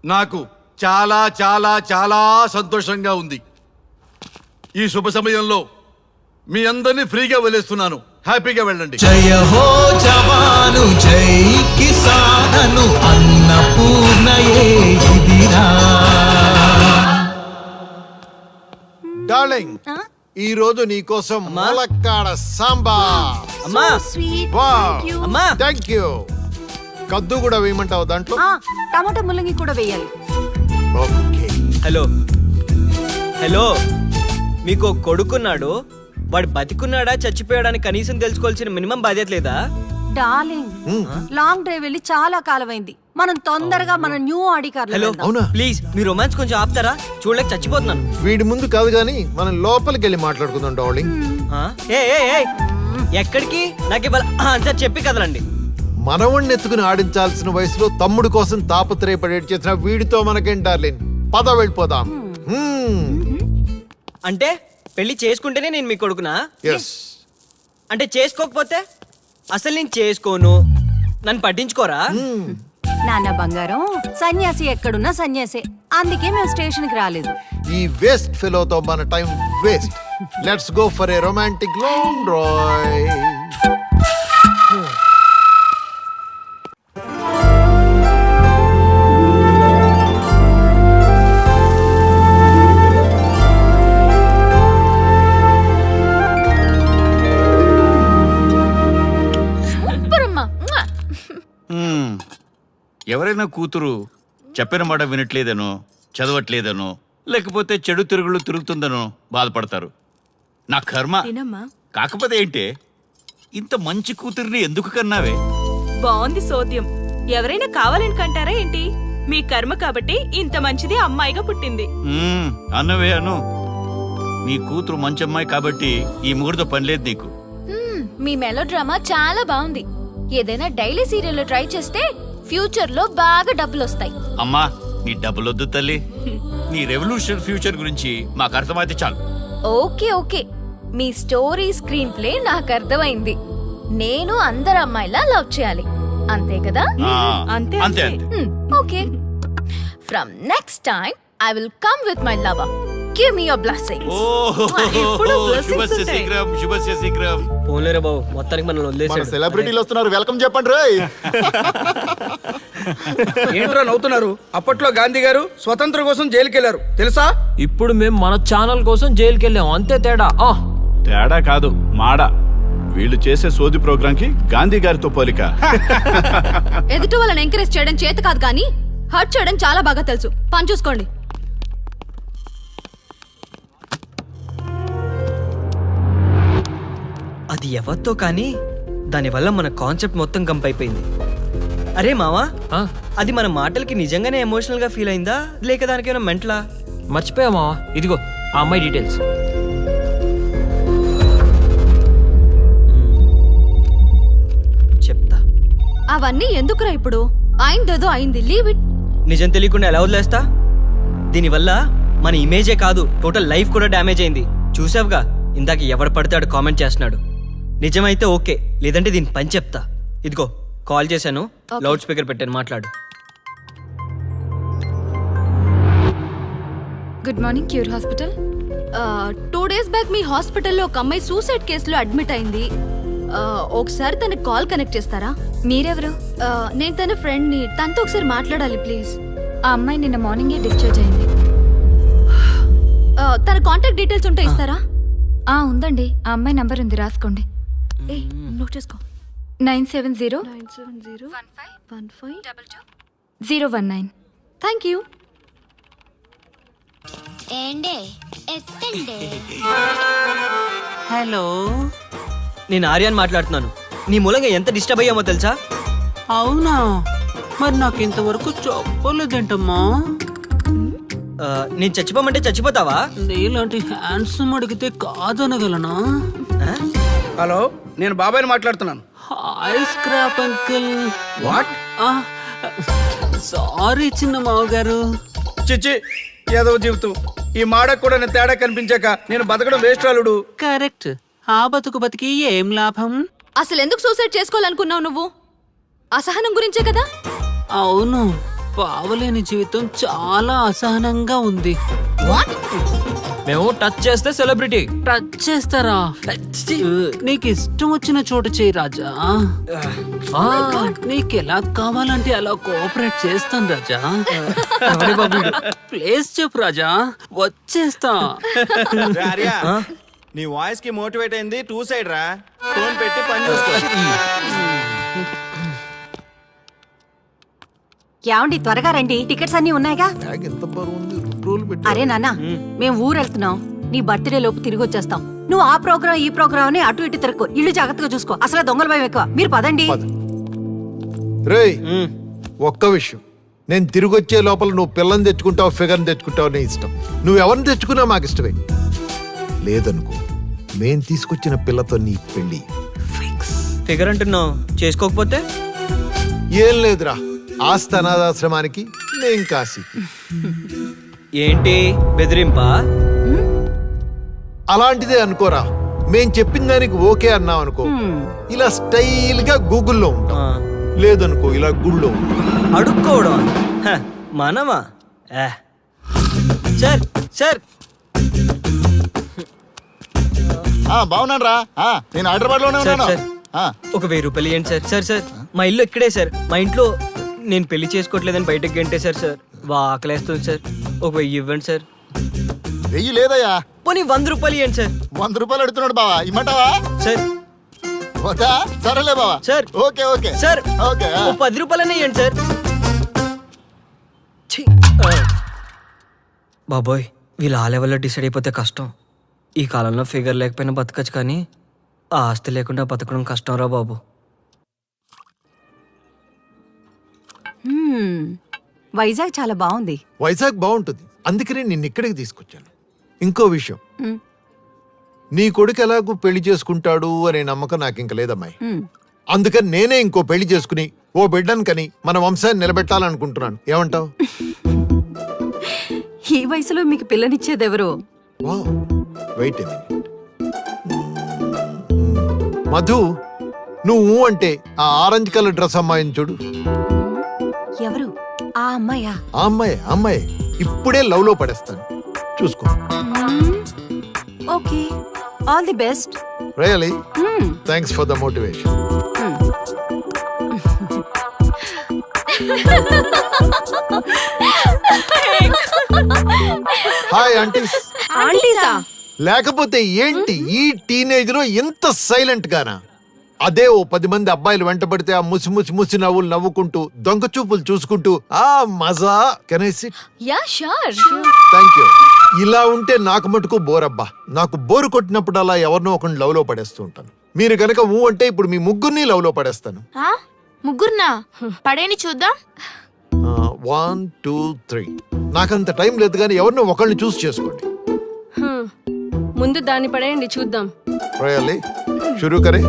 నాకు చాలా చాలా చాలా సంతోషంగా ఉంది. ఈ శుభ సమయంలో మీ అందరినీ ఫ్రీగా వదిలేస్తున్నాను. హ్యాపీగా వెళ్ళండి. జయ హో జవాను జై కిసానను అన్నపూర్ణయే ఇదిరా. డార్లింగ్, ఈ రోజు నీకోసం ములక్కాడ సాంబా. అమ్మా అమ్మా థ్యాంక్ యూ. కద్దు కూడా వేయమంటావు దాంట్లో? టమాటా ముల్లంగి కూడా వేయాలి. ఓకే. హలో హలో, మీకు కొడుకున్నాడు, వాడు బతికున్నాడా చచ్చిపోయాడని కనీసం తెలుసుకోవాల్సిన మినిమం బాధ్యత లేదా? డార్లింగ్, లాంగ్ డ్రైవ్ వెళ్ళి చాలా కాలమైంది. మనం తొందరగా మన new Audi car. Hello please me romance కొంచెం ఆపుతారా? చూడలేక చచ్చిపోతున్నాను. వీడి ముందు కాదు గానీ మనం లోపలికి వెళ్ళి మాట్లాడుకుందాం డార్లింగ్. ఏ ఏ ఏ, ఎక్కడికి? నాకు ఇవాళ ఆన్సర్ చెప్పి కదలండి. మనవణ్ణి ఎత్తుకుని ఆడించాల్సిన వయసులో తమ్ముడు కోసం తాపత్రయపడేట్ చేసిన వీడితో మనకేం డార్లింగ్? పద వెళ్ళిపోదాం. అంటే పెళ్లి చేసుకుంటేనే నేను మీ కొడుకునా? అంటే చేసుకోకపోతే? అసలు నేను చేసుకోను, నన్ను పట్టించుకోరా? నాన్న బంగారం, సన్యాసి ఎక్కడున్నా సన్యాసే. అందుకే మేము స్టేషన్ కి రాలేదు. ఈ వేస్ట్ ఫెలోతో మన time waste. Let's go for a romantic long drive. ఎవరైనా కూతురు చెప్పిన మాట వినట్లేదనో, చదవట్లేదనో, లేకపోతే చెడు తిరుగులు తిరుగుతుందనో బాధపడతారు. నా కర్మ. కాకపోతే ఏంటే, ఇంత మంచి కూతురిని ఎందుకు కన్నావే? బాగుంది సోద్యం. ఎవరైనా కావాలని కంటారా ఏంటి? మీ కర్మ కాబట్టి ఇంత మంచిది అమ్మాయిగా పుట్టింది. అన్నవే అను. నీ కూతురు మంచి అమ్మాయి కాబట్టి ఈ మూడుతో పనిలేదు నీకు. మీ మెలో డ్రామా చాలా బాగుంది. ఏదైనా డైలీ సీరియల్ ట్రై చేస్తే ఫ్యూచర్ లో బాగా డబ్బులు వస్తాయి. అమ్మా నీ డబ్బులొద్దు తల్లి, నీ రెవల్యూషన్ ఫ్యూచర్ గురించి మాకు అర్థమైతే చాలు. ఓకే ఓకే, మీ స్టోరీ స్క్రీన్ ప్లే నాకు అర్థమైంది. నేను అందరు అమ్మాయిలా లవ్ చేయాలి, అంతే కదా? అంతే అంతే అంతే. Okay, from next time I will come with my lover. Give me your blessings. శుభస్య శీఘ్రం, శుభస్య శీఘ్రం. పోలేరా బాబు, మొత్తానికి మనల్ని మన వదిలేసాడు. సెలబ్రిటీలు వస్తున్నారు, వెల్కమ్ చెప్పండి రేయ్. ఏంట్రా నవ్వుతున్నారు? అప్పట్లో గాంధీ గారు స్వతంత్రం కోసం జైలుకి వెళ్లారు, తెలుసా? ఇప్పుడు మేము మన ఛానల్ కోసం జైలుకి వెళ్ళాం, అంతే తేడా. తేడా కాదు, మాడ. వీళ్ళు చేసే సోది ప్రోగ్రామ్ కి గాంధీ గారితో పోలిక. ఎదుటి వాళ్ళని ఎంకరేజ్ చేయడం చేత కాదు కానీ హర్ట్ చేయడం చాలా బాగా తెలుసు. పని చూసుకోండి. అది ఎవరితో కానీ దానివల్ల మన కాన్సెప్ట్ మొత్తం కంపైపోయింది. అరే మావా, అది మన మాటలకి నిజంగానే ఎమోషనల్ గా ఫీల్ అయిందా, లేక దానికేమైనా మెంటలా? మర్చిపోయా మావా, ఇదిగో ఆ అమ్మాయి డీటెయిల్స్. చెప్తా. అవన్నీ ఎందుకురా ఇప్పుడు? అయిందేదో అయింది, లీవ్ ఇట్. నిజం తెలియకుండా ఎలా వదిలేస్తా? దీనివల్ల మన ఇమేజే కాదు, టోటల్ లైఫ్ కూడా డ్యామేజ్ అయింది. చూసావుగా, ఇందాక ఎవడు పడితే కామెంట్ చేస్తున్నాడు. నిజమైతే ఓకే, లేదంటే దీని పని చెప్తా. ఇదిగో కాల్ చేశాను, లౌడ్ స్పీకర్ పెట్టాను, మాట్లాడు. Good morning, cure hospital. 2 days back మీ హాస్పిటల్లో ఒక అమ్మాయి సూసైడ్ కేసులో అడ్మిట్ అయింది. ఒకసారి తనకి కాల్ కనెక్ట్ చేస్తారా? మీరెవరు? నేను తన ఫ్రెండ్ని. తనతో ఒకసారి మాట్లాడాలి ప్లీజ్. ఆ అమ్మాయి నిన్న మార్నింగే డిశ్చార్జ్ అయింది. తన కాంటాక్ట్ డీటెయిల్స్ ఉంటే ఇస్తారా? ఉందండి. ఆ అమ్మాయి నంబర్ ఉంది, రాసుకోండి. నోట్ చేసుకో. 970-15-019. Thank you. హలో, నేను ఆర్యాన్ మాట్లాడుతున్నాను. నీ మూలంగా ఎంత డిస్టర్బ్ అయ్యామో తెలుసా? అవునా? మరి నాకు ఇంతవరకు చెప్పలేదేంటమ్మా? నేను చచ్చిపోమంటే చచ్చిపోతావా? నీలాంటి హ్యాండ్సమ్ అడిగితే కాదనగలనా? హలో, నేను బాబాయ్ని మాట్లాడుతున్నాను. Hi scrap uncle. What? Sorry చిన్న మావగారు. చిచ్చి, ఏదో జీవితం. ఈ మాడకు కూడా నేను తేడా కనిపించాక నేను బతకడం వేస్ట్ అల్లుడు. కరెక్ట్. ఆ బతుకు బతికి ఏం లాభం? అసలు ఎందుకు సూసైడ్ చేసుకోవాలనుకున్నావు నువ్వు? అసహనం గురించే కదా? అవును, పావలేని జీవితం చాలా అసహనంగా ఉంది. మేము టచ్ చేస్తే సెలబ్రిటీ. టచ్ చేస్తారా? నీకు ఇష్టం వచ్చిన చోటు చేయి రాజా. నీకెలా కావాలంటే అలా కోఆపరేట్ చేస్తాను రాజా. ప్లేస్ చెప్పు రాజా, వచ్చేస్తా. నీ వాయిస్ కి మోటివేట్ అయింది 2 సైడ్ రా. ఫోన్ పెట్టి పని చూసుకో. ఏమండి, త్వరగా రండి, టికెట్స్ అన్ని ఉన్నాయిగా. అరే నాన్న, మేము ఊరు వెళ్తున్నాం. నీ బర్త్డే లోపు తిరిగి వచ్చేస్తాం. నువ్వు ఆ ప్రోగ్రామ్ ఈ ప్రోగ్రామ్ అని అటు ఇటు తిరక్కు. ఇల్లు జాగ్రత్తగా చూసుకో. అసలు దొంగల భయం ఎక్కువ. మీరు పదండి. రేయ్, ఒక్క విషయం. నేను తిరిగి వచ్చే లోపల నువ్వు పిల్లని తెచ్చుకుంటావు, ఫిగర్ని తెచ్చుకుంటావు, నీ ఇష్టం. నువ్వు ఎవరిని తెచ్చుకున్నా మాకు ఇష్టమే. లేదనుకో, మేం తీసుకొచ్చిన పిల్లతో నీ పెళ్లి ఫిగర్ అంటున్నావు, చేసుకోకపోతే? ఏం లేదురా, ఆస్తి అనాథాశ్రమానికి, నేను కాశీకి. ఏంటి బెదిరింపా? అలాంటిదే అనుకోరా. మేం చెప్పిన దానికి ఓకే అన్నాం అనుకో, ఇలా స్టైల్ గా గూగుల్లో ఉంటాం. లేదనుకో, ఇలా గుళ్ళో ఉంటాం. అడుక్కోవడం మనమా? సార్ సార్, బాగున్నాను రా. నేను హైదరాబాద్ లోనే సార్, ఉన్నాను. సార్, ఒక 1000 రూపాయలు ఇవ్వండి సార్. సార్ సార్, మా ఇల్లు ఇక్కడే సార్. మా ఇంట్లో నేను పెళ్లి చేసుకోవట్లేదని బయటకు గంటేశారు సార్. ఆకలేస్తుంది సార్. ఒక 1000 ఇవ్వండి సార్. 1000 లేదయ్యా. పోనీ 100 రూపాయలు ఇవ్వండి సార్. 100 రూపాయలు అడుగుతున్నాడు బావా, ఇమ్మంటావా? సార్ వద్దా? సరేలే బావా. Sir, okay okay sir, okay. ఓ 10 రూపాయలనే ఇవ్వండి సార్. ఛీ! బాబోయ్, వీళ్ళు ఆ లెవెల్లో డిసైడ్ అయిపోతే కష్టం. ఈ కాలంలో ఫిగర్ లేకపోయినా బతకచ్చు, కానీ ఆ ఆస్తి లేకుండా బతకడం కష్టం రా బాబు. వైజాగ్ చాలా బాగుంది. వైజాగ్ బాగుంటుంది, అందుకనే నిన్ను ఇక్కడికి తీసుకొచ్చాను. ఇంకో విషయం, నీ కొడుకు ఎలాగూ పెళ్లి చేసుకుంటాడు అనే నమ్మకం నాకు ఇంక లేదమ్మాయి. అందుకని నేనే ఇంకో పెళ్లి చేసుకుని ఓ బిడ్డను కని మన వంశాన్ని నిలబెట్టాలనుకుంటున్నాను. ఏమంటావు? ఈ వయసులో మీకు పిల్లనిచ్చేదెవరు? వెయిట్ మధు, నువ్వు అంటే ఆ ఆరెంజ్ కలర్ డ్రెస్ అమ్మాయిని చూడు. ఎవరు? ఆ అమ్మాయా? ఆ అమ్మాయి ఇప్పుడే లవ్ లో పడేస్తాను, చూసుకో. Okay, all the best. Really thanks for the motivation. Hi aunties. ఆంటీసా? లేకపోతే ఏంటి ఈ టీనేజ్ లో ఇంత సైలెంట్ గానా? అదే ఓ 10 మంది అబ్బాయిలు వెంట పడితే ఆ ముసి ముసి ముసి నవ్వులు నవ్వుకుంటూ దొంగ చూపులు చూసుకుంటూ ఆ మజా. Can I SIT? Yeah sure. Thank you. ఇలా ఉంటే నాకు మటుకు బోరబ్బా. నాకు బోరు కొట్టినప్పుడు అలా ఎవరినో ఒకరిని లవ్ లో పడేస్తూ ఉంటాను. మీరు గనక ఊ అంటే ఇప్పుడు మీ ముగ్గురిని లవ్ లో పడేస్తాను. ముగ్గురునా? పడేని చూద్దాం. 1 2 3. నాకంత టైం లేదు, కానీ ఎవరినో ఒకరిని చూస్ చేసుకోండి. ముందు దాన్ని పడేయండి చూద్దాం. రియల్లీ? షురూ కరే.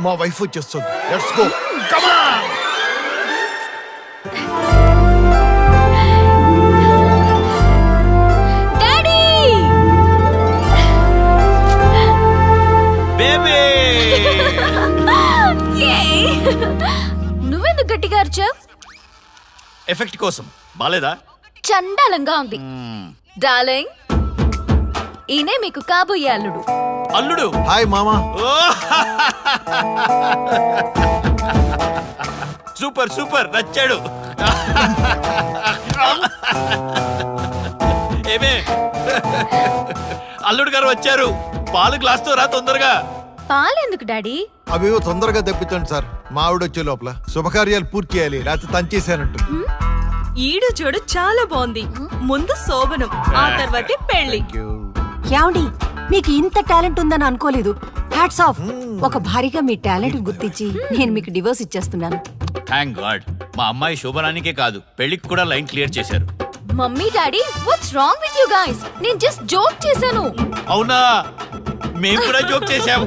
మా వైఫ్ వచ్చేస్తుంది. Let's go. డాడీ బేబీ నువ్వెందుకు గట్టిగా అరిచావు? ఎఫెక్ట్ కోసం బాలేదా? చండాలంగా ఉంది. డార్లింగ్, ఈయనే మీకు కాబోయే అల్లుడు. అల్లుడు హాయ్ మామా. సూపర్ సూపర్, నచ్చాడు. ఏమే అల్లుడు గారు వచ్చారు. పాలు గ్లాస్ తో రా తొందరగా. పాలెందుకు డాడీ? అవేవో తొందరగా తెప్పించండి సార్. మా ఆవిడ వచ్చే లోపల శుభకార్యాలు పూర్తి చేయాలి, లేకపోతే తంచేసానంటు. ఈడు చూడు చాలా బాగుంది. ముందు శోభనం, ఆ తర్వాతే పెళ్లి. ఏమండి, మీకు ఇంత టాలెంట్ ఉందని అనుకోలేదు. Hats off. ఒక భారీగా మీ టాలెంట్ గుర్తించి నేను మీకు డివోర్స్ ఇచ్చేస్తున్నాను. Thank God. మా అమ్మాయి శోభనానికే కాదు, పెళ్లికి కూడా లైన్ క్లియర్ చేశారు. Mummy daddy, watts wrong with you guys? నేను జస్ట్ జోక్ చేశాను. అవునా? మేము కూడా జోక్ చేశాము.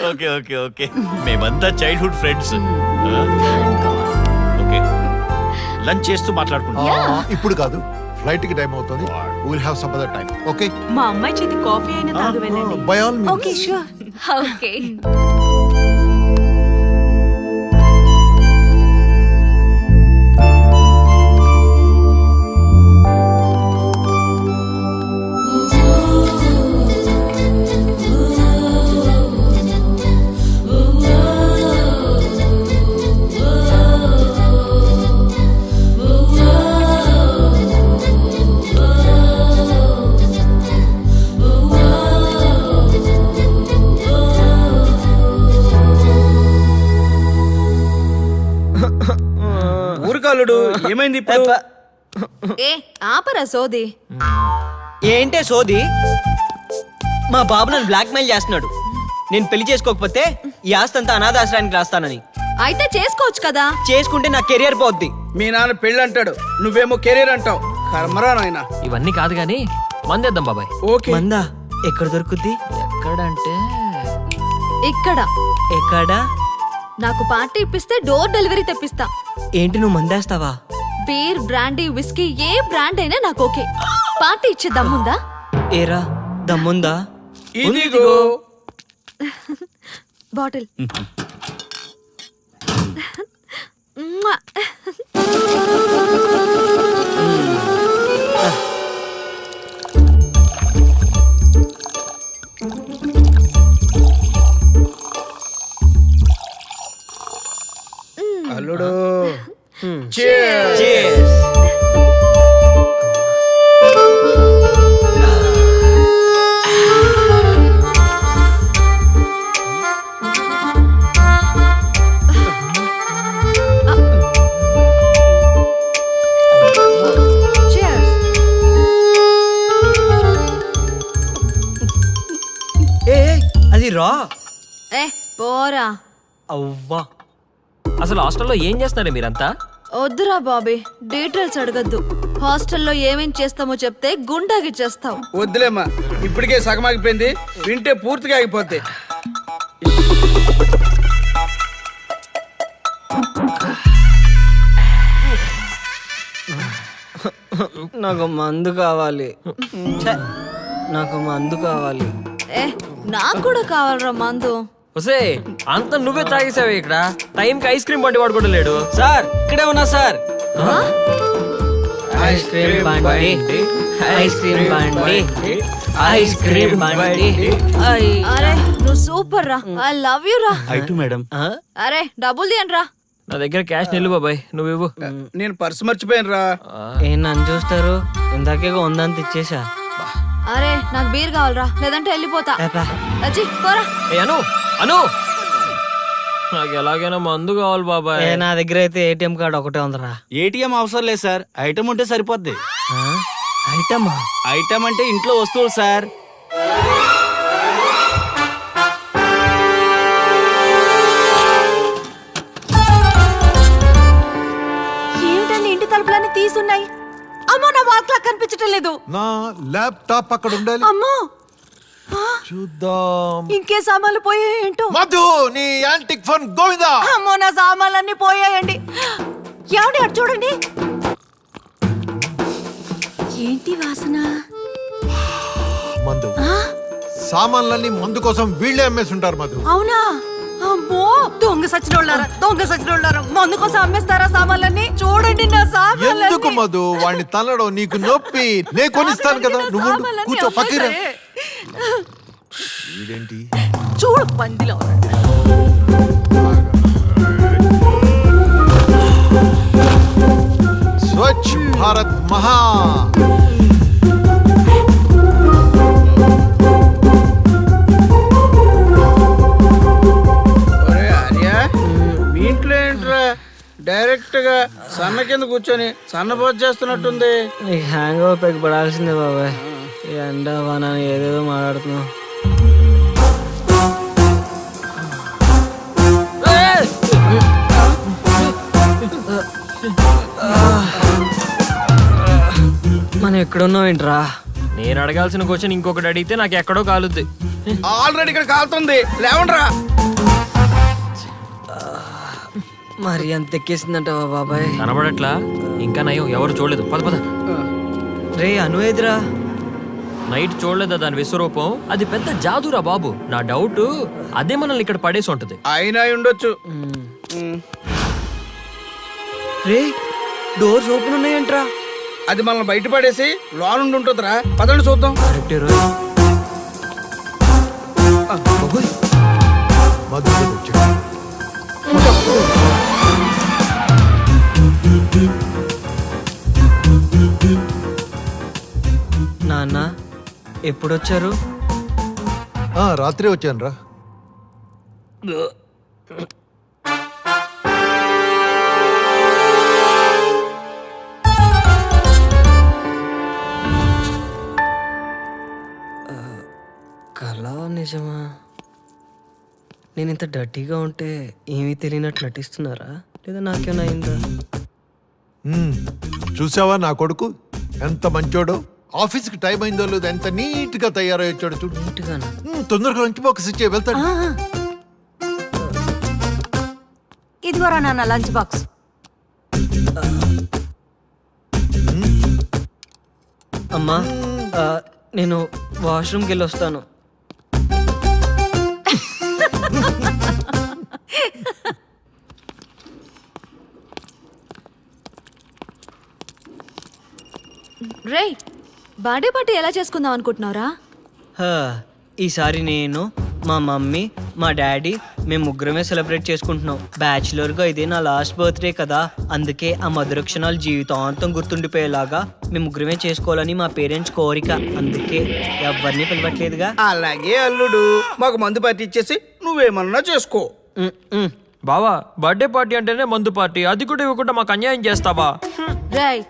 ఓకే ఓకే ఓకే, మేమంతా చైల్డ్హుడ్ ఫ్రెండ్స్. ఓకే, లంచ్ చేస్తూ మాట్లాడుకుంటాం. ఇప్పుడు కాదు, ఫ్లైట్ కి టైం అవుతుంది. Will have some other time. Okay. మా అమ్మాయి చేతి కాఫీ అయినా తాగు వెళ్ళండి. By all means. Okay sure. Okay. ఊరికాలుడు ఏమైంది ఇప్పుడు? ఏ ఆపరా సోది. ఏంటే సోది? మా బాబు నన్ను బ్లాక్ మెయిల్ చేస్తున్నాడు. నేను పెళ్లి చేసుకోకపోతే ఈ ఆస్తి అంతా అనాథాశ్రయానికి రాస్తానని. అయితే చేసుకోవచ్చు కదా. చేసుకుంటే నా కెరియర్ పోద్ది. మీ నాన్న పెళ్ళి అంటాడు, నువ్వేమో కెరీర్ అంటావు. కర్మరా నాయనా. ఇవన్నీ కాదు గానీ మందేద్దాం బాబాయ్. ఓకే. మందా ఎక్కడ దొరుకుద్ది? ఎక్కడంటే ఇక్కడ ఎక్కడా? నాకు పార్టీ ఇప్పిస్తే డోర్ డెలివరీ తెప్పిస్తా. ఏంటి నువ్వు మందేస్తావా? బీర్, బ్రాండీ, విస్కీ ఏ బ్రాండ్ అయినా నాకు ఓకే. పార్టీ ఇచ్చే దమ్ముందా? ఏరా దమ్ముందా? ఇదిగో. బాటిల్. అల్లుడు. Cheers. అది రా. ఏ పోరా. అవ్వా, అసలు హాస్టల్లో ఏం చేస్తున్నారే మీరంతా? వద్దురా బాబీ, డీటెయిల్స్ అడగద్దు. హాస్టల్లో ఏమేం చేస్తామో చెప్తే గుండాగిచ్చేస్తావు. వద్దులేమ్మా, ఇప్పటికే సగం ఆగిపోయింది, వింటే పూర్తిగా ఆగిపోద్ది. నాకు మందు కావాలి. ఛే, నాకు మందు కావాలి. ఏ నాకు కూడా కావాలరా మందు. ఒసే అంత నువ్వే తాగేసావే. ఇక్కడ టైంకి ఐస్ క్రీమ్ బండి వాడు కూడా లేడు. సార్ ఇక్కడే ఉన్నా సార్. ఐస్ క్రీమ్ బండి, ఐస్ క్రీమ్ బండి, ఐస్ క్రీమ్ బండి. అరే నువ్వు సూపర్ రా. ఐ లవ్ యు రా. ఐటు మేడం. అరే డబ్బులు తీయండి రా. నా దగ్గర క్యాష్ నిల్లు బాబాయ్, నువ్వు ఇవ్వు. నేను పర్సు మర్చిపోయాను రా. ఏం నన్ను చూస్తారు? ఇందాకే ఉందని ఇచ్చేసా. అరే నాకు బీర్ కావాలరా, లేదంటే వెళ్ళిపోతా. అచ్చి పోరా. ఏ అను అను, నాకు ఎలాగైనా మందు కావాలి బాబాయ్. నా దగ్గర అయితే ఏటీఎం కార్డు ఒకటే ఉందిరా. ఏటీఎం అవసరం లేదు సార్, ఐటమ్ ఉంటే సరిపోద్ది. ఐటమా? ఐటమ్ అంటే ఇంట్లో వస్తువులు సార్. ఏమిటండి ఇంటి తలుపులన్నీ తీసున్నాయి? అమ్మో, నా వాల్ క్లాక్ కనిపించటం లేదు. నా ల్యాప్టాప్ అక్కడ ఉండాలి. అమ్మో, చూద్దాం. ఇంకే సామాన్లు పోయాయేంటో. మధు, నీ యాంటిక్ ఫోన్ గోవిందా. అమ్మో, నా సామాన్లన్నీ పోయాయండి. ఏమండి అటు చూడండి. ఏంటి వాసన? మందు. సామాన్లన్నీ మందు కోసం వీళ్ళే అమ్మేస్తుంటారు మధు. అవునా? అమ్మో, దొంగ సచ్చినోళ్ళారా, మందు కోసం అమ్మేస్తారా సామాన్లన్నీ? చూడండి నా ఎందుకు సామాన్లన్నీ. మధు వాడిని తల్లడం? నీకు నొప్పి, నేను కొనిస్తాను కదా. నువ్వు ఉండు, సామాన్లన్నీ కూర్చో పక్కన. అమ్మేశారే. ఇదేంటి? చూడు పందిలో. స్వచ్ఛ భారత్ మహా. ఒరే ఆర్య, మీ ఇంట్లో ఏంట్రా డైరెక్ట్ గా సన్న కింద కూర్చొని సన్నపోత చేస్తున్నట్టుంది. నీకు హ్యాంగ్ ఓవర్ పెగ్ పడాల్సిందే బాబాయ్. ఈ ఎండ వాన ఏదేదో మాట్లాడుతున్నావు. మనం ఎక్కడున్నావు ఏంట్రా? నేను అడగాల్సిన క్వశ్చన్ ఇంకొకటి అడిగితే నాకు ఎక్కడో కాలుద్ది. ఆల్రెడీ ఇక్కడ కాలుతుంది, లేవండ్రా. మరి అంత ఎక్కేసిందంటావా బాబాయ్? కనబడట్లా? ఇంకా నయం, ఎవరు చూడలేదు. పద పద. రే అనువేదిరా, నైట్ చూడలేదా దాని విశ్వరూపం? అది పెద్ద జాదురా బాబు. నా డౌట్ అదే మనల్ని ఇక్కడ పడేసి ఉంటది. అయినా ఉండొచ్చు. రే డోర్స్ ఓపెన్ ఉన్నాయంట్రా. అది మనల్ని బయట పడేసి లోనుండి ఉంటుందిరా. పదండి చూద్దాం. కరెక్టే రోయ్. మధు వచ్చాడు. నాన్న ఎప్పుడొచ్చారు? రాత్రి వచ్చాను రా. కళ నిజమా? నేను ఇంత డర్టీగా ఉంటే ఏమీ తెలియనట్టు నటిస్తున్నారా, లేదా నాకేమైనా అయిందా? చూసావా నా కొడుకు ఎంత మంచోడో? ఆఫీస్కి టైం అయిందో లేదో ఎంత నీట్ గా తయారై వచ్చాడు చూడు. నీట్గానా? తొందరగా లంచ్ బాక్స్ ఇచ్చే వెళ్తాడు. ఇదిగోరా నాన్న లంచ్ బాక్స్. అమ్మా నేను వాష్రూమ్కి వెళ్ళి వస్తాను. రే, బర్త్డే పార్టీ ఎలా చేసుకుందాం అనుకుంటున్నావురా? ఈసారి నేను, మా మమ్మీ, మా డాడీ మేము ముగ్గురమే సెలబ్రేట్ చేసుకుంటున్నాం. బ్యాచులర్గా ఇదే నా లాస్ట్ బర్త్డే కదా, అందుకే ఆ మధుర క్షణాలు జీవితాంతం గుర్తుండిపోయేలాగా మేము ముగ్గురమే చేసుకోవాలని మా పేరెంట్స్ కోరిక. అందుకే ఎవరిని పిలవట్లేదుగా. అలాగే అల్లుడు, మాకు మందు పార్టీ ఇచ్చేసి నువ్వేమన్నా చేసుకో. బావా, బర్త్డే పార్టీ అంటేనే మందు పార్టీ, అది కూడా ఇవ్వకుండా మాకు అన్యాయం చేస్తావా? రేయ్,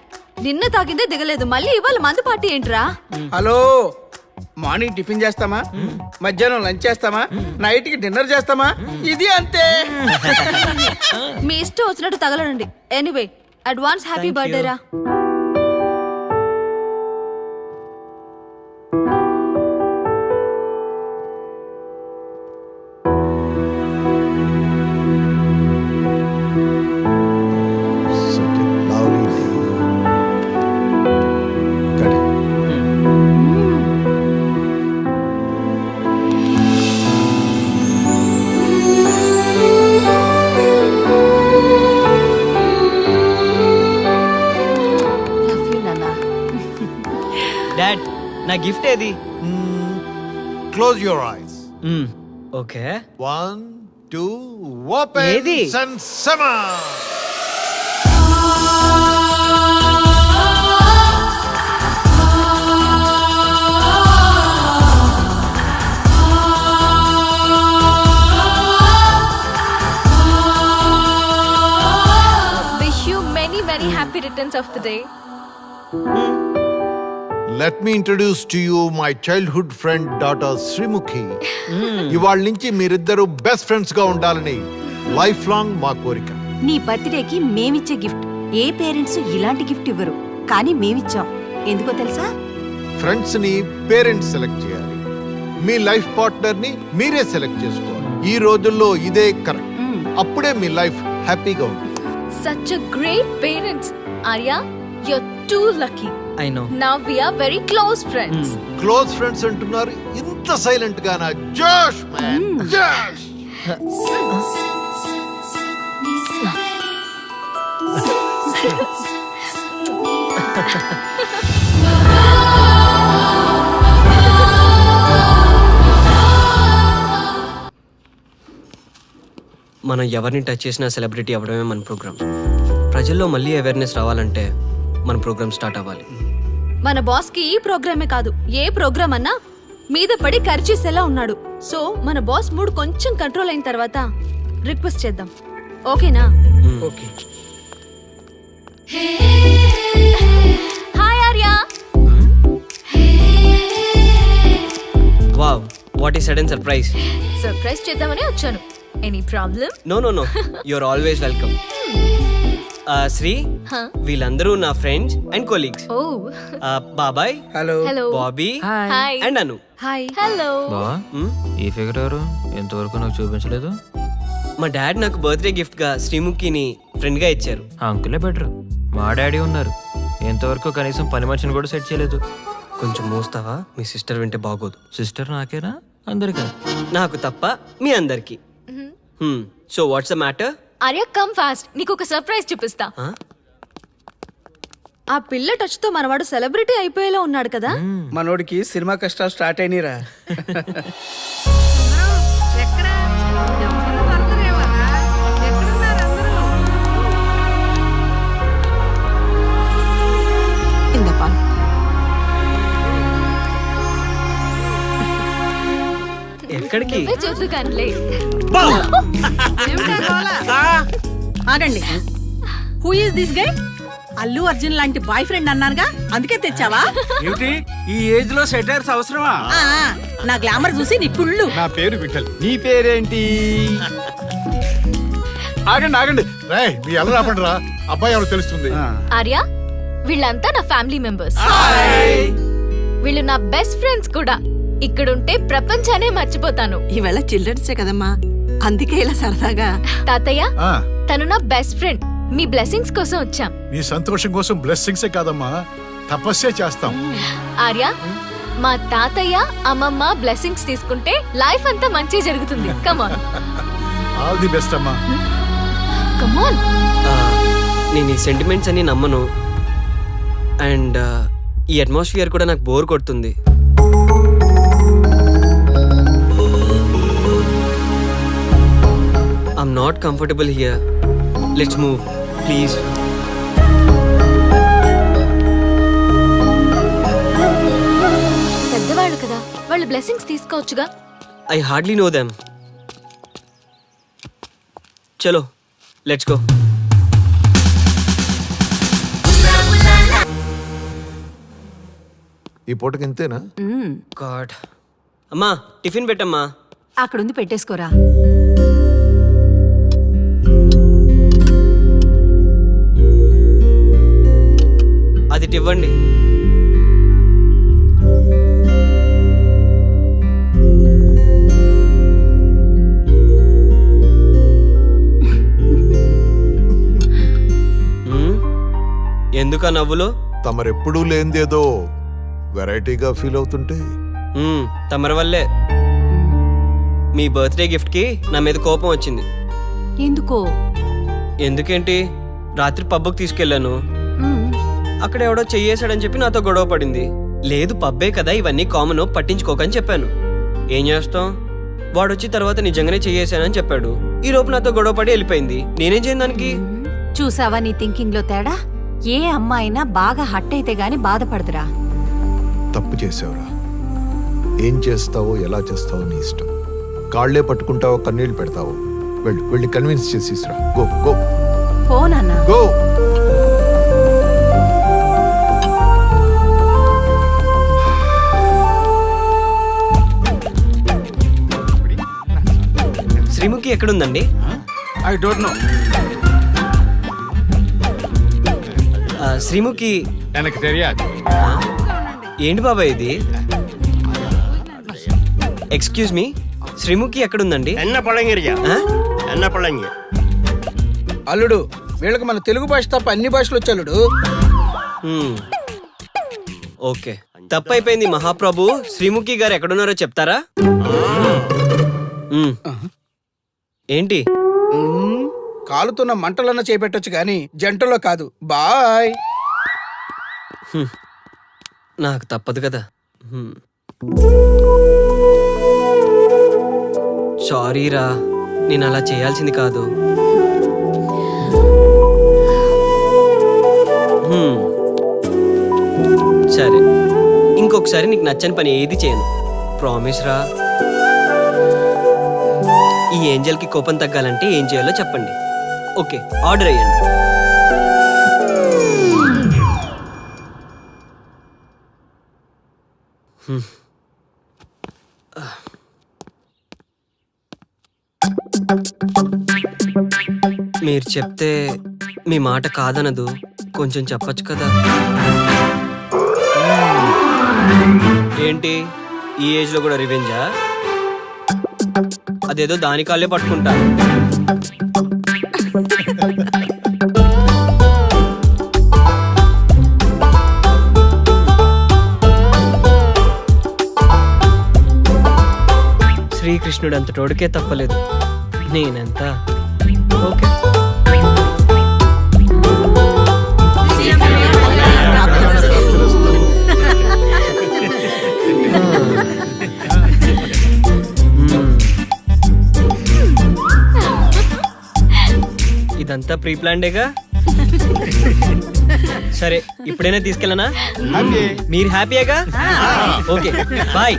నిన్న తాగిందే దిగలేదు, మళ్ళీ ఇవాళ మందు పార్టీ ఏంట్రా? హలో, మార్నింగ్ టిఫిన్ చేస్తామా, మధ్యాహ్నం లంచ్ చేస్తామా, నైట్ కి డిన్నర్ చేస్తామా? ఇది అంతే. మీ ఇష్టం వచ్చినట్టు తగలనండి. ఎనీవే, అడ్వాన్స్ హ్యాపీ బర్త్డే రా. డాడ్, నా గిఫ్ట్ ఏది? Close your eyes. Okay. 1 2 open ఏది? And summer. Wish you many, many happy returns of the day. Let me introduce to you my childhood friend daughter Srimukhi. ఇవాళ నుంచి మీరిద్దరూ best friends గా ఉండాలని life long మా కోరిక. నీ బర్త్డేకి మేమిచ్చే గిఫ్ట్ ఏ పేరెంట్స్ ఇలాంటి గిఫ్ట్ ఇవ్వరు, కానీ మేమిచ్చాం. ఎందుకో తెలుసా? ఫ్రెండ్స్ ని పేరెంట్స్ సెలెక్ట్ చేయాలి, మీ లైఫ్ పార్ట్నర్ ని మీరే సెలెక్ట్ చేసుకోవాలి. ఈ రోజుల్లో ఇదే కరెక్ట్. అప్పుడే మీ లైఫ్ హ్యాపీగా ఉంటుంది. Such a great parents. Arya, you're too lucky. I know. Now we are very close friends. Close friends అంటున్నారు, ఇంత సైలెంట్ గానా? జోష్ మ్యాన్, జోష్. మనం ఎవరిని టచ్ చేసినా సెలబ్రిటీ అవ్వడమే మన ప్రోగ్రామ్. ప్రజల్లో మళ్ళీ అవేర్నెస్ రావాలంటే మన ప్రోగ్రామ్ స్టార్ట్ అవ్వాలి. మన బాస్ కి ఈ ప్రోగ్రామే కాదు, ఏ ప్రోగ్రామ్ అన్నా మీద పడి ఖర్చేసేలా ఉన్నాడు. సో మన బాస్ మూడ్ కొంచెం కంట్రోల్ అయిన తర్వాత రిక్వెస్ట్ చేద్దాం. ఓకేనా? Okay. Hi Arya. Wow, what ఈ సడన్ సర్ప్రైజ్. సర్ప్రైజ్ చేద్దామని వచ్చాను. Any problem? No no no, you're always welcome. Sri, వీళ్ళందరూ నా ఫ్రెండ్స్ అండ్ కొలీగ్స్. ఓ బాబాయ్, hello. Hello. Bobby hi. And Anu. Hi. Hello. బావా, ఈ ఫిగర్ ఎవరు? ఎంతవరకు నాకు చూపించలేదు. మా డాడ్ నాకు బర్త్డే గిఫ్ట్ గా శ్రీముఖిని ఫ్రెండ్ గా ఇచ్చారు. ఆ అంకులే బెటర్. మా డాడీ ఉన్నారు, ఎంతవరకు కనీసం పని మనిషిని కూడా సెట్ చేయలేదు. కొంచెం మోస్తావా? మీ సిస్టర్ వింటే బాగోదు. సిస్టర్ నాకేనా అందరికా? నాకు తప్ప మీ అందరికి. So what's the matter? Arya, come fast, నీకు ఒక సర్ప్రైజ్ చూపిస్తా. ఆ పిల్ల టచ్ తో మనవాడు సెలబ్రిటీ అయిపోయేలా ఉన్నాడు కదా. మనోడికి సినిమా కష్టాలు స్టార్ట్ అయినరా. ఎక్కడికి? నువ్వే చెప్పు కన్లే. ఆగండి. Who is this guy? Allu Arjun లాంటి బాయ్ ఫ్రెండ్ అన్నానుగా, అందుకే తెచ్చావా? ఏమిటి ఈ ఏజ్ లో సెటైర్స్ అవసరమా? నా గ్లామర్ చూసి నీ కుళ్ళు. నా పేరు విఠల్. నీ పేరేంటి? ఆగండి ఆగండి. రేయ్, మీ ఎలా రాపండి రా, అబ్బాయి ఎవరు తెలుస్తుంది. ఆర్యా, వీళ్ళంతా నా ఫ్యామిలీ మెంబర్స్. వీళ్ళు నా బెస్ట్ ఫ్రెండ్స్ కూడా. ఇక్కడుంటే ప్రపంచానే మర్చిపోతాను. ఈవేళ చిల్డ్రన్స్ డే కదమ్మా, అందుకే ఇలా సరదాగా. తాతయ్య, ఆ, తను నా బెస్ట్ ఫ్రెండ్. మీ బ్లెస్సింగ్స్ కోసం వచ్చాం. నీ సంతోషం కోసం బ్లెస్సింగ్సే కాదమ్మా, తపస్సే చేస్తాం. ఆర్యా, మా తాతయ్య అమ్మమ్మ బ్లెస్సింగ్స్ తీసుకుంటే లైఫ్ అంతా మంచి జరుగుతుంది. కమాన్ ఆల్ ది బెస్ట్ అమ్మా. కమాన్. నేను ఈ సెంటిమెంట్స్ అన్ని నమ్మను. అండ్ ఈ అట్మాస్ఫియర్ కూడా నాకు బోర్ కొడుతుంది. I'm not comfortable here. Let's move, please. పెద్దవాళ్ళు కదా, వాళ్ళు blessings తీసుకోవచ్చుగా. I hardly know them. Chalo, let's go. ఈ పూటకి ఇంతేనా? God. అమ్మా, టిఫిన్ పెట్టమ్మా. అక్కడుంది, పెట్టేసుకోరా. అది ఇవ్వండి. ఎందుక నవ్వులు? తమరెప్పుడూ లేనిదేదో వెరైటీగా ఫీల్ అవుతుంటే. తమరి వల్లే. మీ బర్త్డే గిఫ్ట్ కి నా మీద కోపం వచ్చింది. ఎందుకో? ఎందుకేంటి, రాత్రి పబ్కి తీసుకెళ్లాను. అక్కడ ఎవడో చెయ్యేశాడని చెప్పి నాతో గొడవ పడింది. లేదు, పబ్బే కదా, ఇవన్నీ కామన్, పట్టించుకోకని చెప్పాను. ఏం చేస్తాం, వాడొచ్చి తర్వాత నిజంగానే చెయ్యేశానని చెప్పాడు. ఈ లోపు నాతో గొడవ పడి వెళ్ళిపోయింది. నేనేం చేయను దానికి? చూసావా నీ థింకింగ్ లో తేడా? ఏ అమ్మాయినా బాగా హట్ అయితే గాని బాధపడదురా. తప్పు చేసావురా. ఏం చేస్తావో ఎలా చేస్తావో నీ ఇష్టం. కాళ్లే పట్టుకుంటావో కన్నీళ్ళు పెడతావో వెళ్ళి కన్విన్స్ చేసిరా. గో గో ఫోన్ అన్నా. గో. శ్రీముఖి ఎక్కడుందండి? I don't know. శ్రీముఖి எனக்கு தெரியாது. ఏంటి బాబాయ్ ఇది? ఎక్స్క్యూజ్ మీ, శ్రీముఖి ఎక్కడుందండి? అల్లుడు వీళ్ళకి మన తెలుగు భాష తప్ప అన్ని భాషలు వచ్చి అల్లుడు. ఓకే, తప్పైపోయింది మహాప్రభు. శ్రీముఖి గారు ఎక్కడున్నారో చెప్తారా? ఏంటి? కాలుతున్న మంటలన్న చేపెట్టొచ్చు కానీ జంటలో కాదు. బాయ్. నాకు తప్పదు కదా. సారీ రా, నేను అలా చేయాల్సింది కాదు. సరే, ఇంకొకసారి నీకు నచ్చని పని ఏది చేయను. ప్రామిస్ రా. ఈ ఏంజల్కి కోపం తగ్గాలంటే ఏం చేయాలో చెప్పండి. ఓకే, ఆర్డర్ అయ్యండి. మీరు చెప్తే మీ మాట కాదనదు. కొంచెం చెప్పొచ్చు కదా. ఏంటి, ఈ ఏజ్ లో కూడా రివెంజా? అదేదో దాని కాళ్ళే పట్టుకుంటా. శ్రీకృష్ణుడు అంత తోడుకే తప్పలేదు, నేనెంత. ఓకే. ఇదంతా ప్రీ ప్లాన్డేగా. సరే, ఇప్పుడైనా తీసుకెళ్ళనా? మీరు హ్యాపీయేగా? Okay, bye.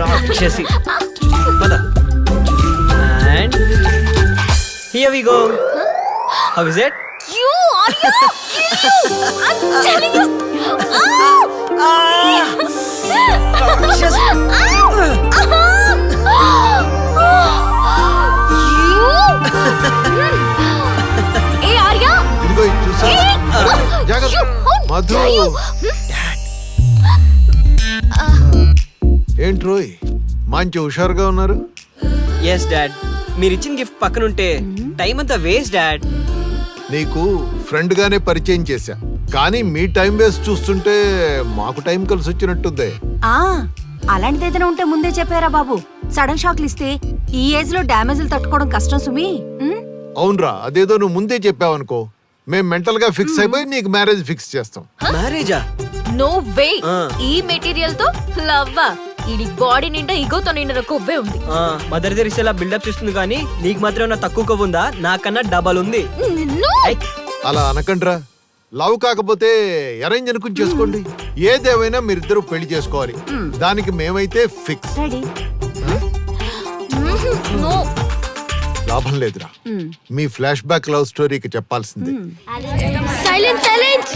రాక్షసి. పద. And here we go. How is it? You are you? I'm telling you. Hey Arya. ఇదిగో ఇది చూసా? జాగ్రత్త. మధు. ఏంటి రోయ్, మంచి హుషారుగా ఉన్నారు. ఎస్ డాడ్, మీరు ఇచ్చిన గిఫ్ట్ పక్కనుంటే టైం అంతా వేస్ట్ డాడ్. నీకు ఫ్రెండ్ గానే పరిచయం చేశా, కానీ మీ టైం వేస్ట్ చూస్తుంటే మాకు టైం కలిసి వచ్చినట్టుంది. అలాంటిది ఏదైనా ఉంటే ముందే చెప్పారా బాబు. సడన్ షాక్లు ఇస్తే ఈ ఏజ్ లో డ్యామేజ్లు తట్టుకోవడం కష్టం సుమి. అవునరా, అదేదో నువ్వు ముందే చెప్పావనుకో, మేము మెంటల్ గా ఫిక్స్ అయిపోయి నీకు మ్యారేజ్ ఫిక్స్ చేస్తాం. మ్యారేజా? No way. ఈ మెటీరియల్ తో లవ్వా? ఇది బాడీ నిండా ఇగోతో నిండిన కొవ్వే ఉంది. మదర్ తెరిసేలా బిల్డప్ ఇస్తుంది, కానీ నీకు మాత్రం నా తక్కువ కొవ్వు ఉందా? నాకన్నా డబల్ ఉంది. అలా అనకండ్రా. లవ్ కాకపోతే అరేంజ్ అనుకుని చేసుకోండి. ఏదేమైనా మీరిద్దరూ పెళ్లి చేసుకోవాలి. దానికి మేమైతే ఫిక్స్. లాభం లేదురా, మీ ఫ్లాష్ బ్యాక్ లవ్ స్టోరీకి చెప్పాల్సిందే. Silence silence.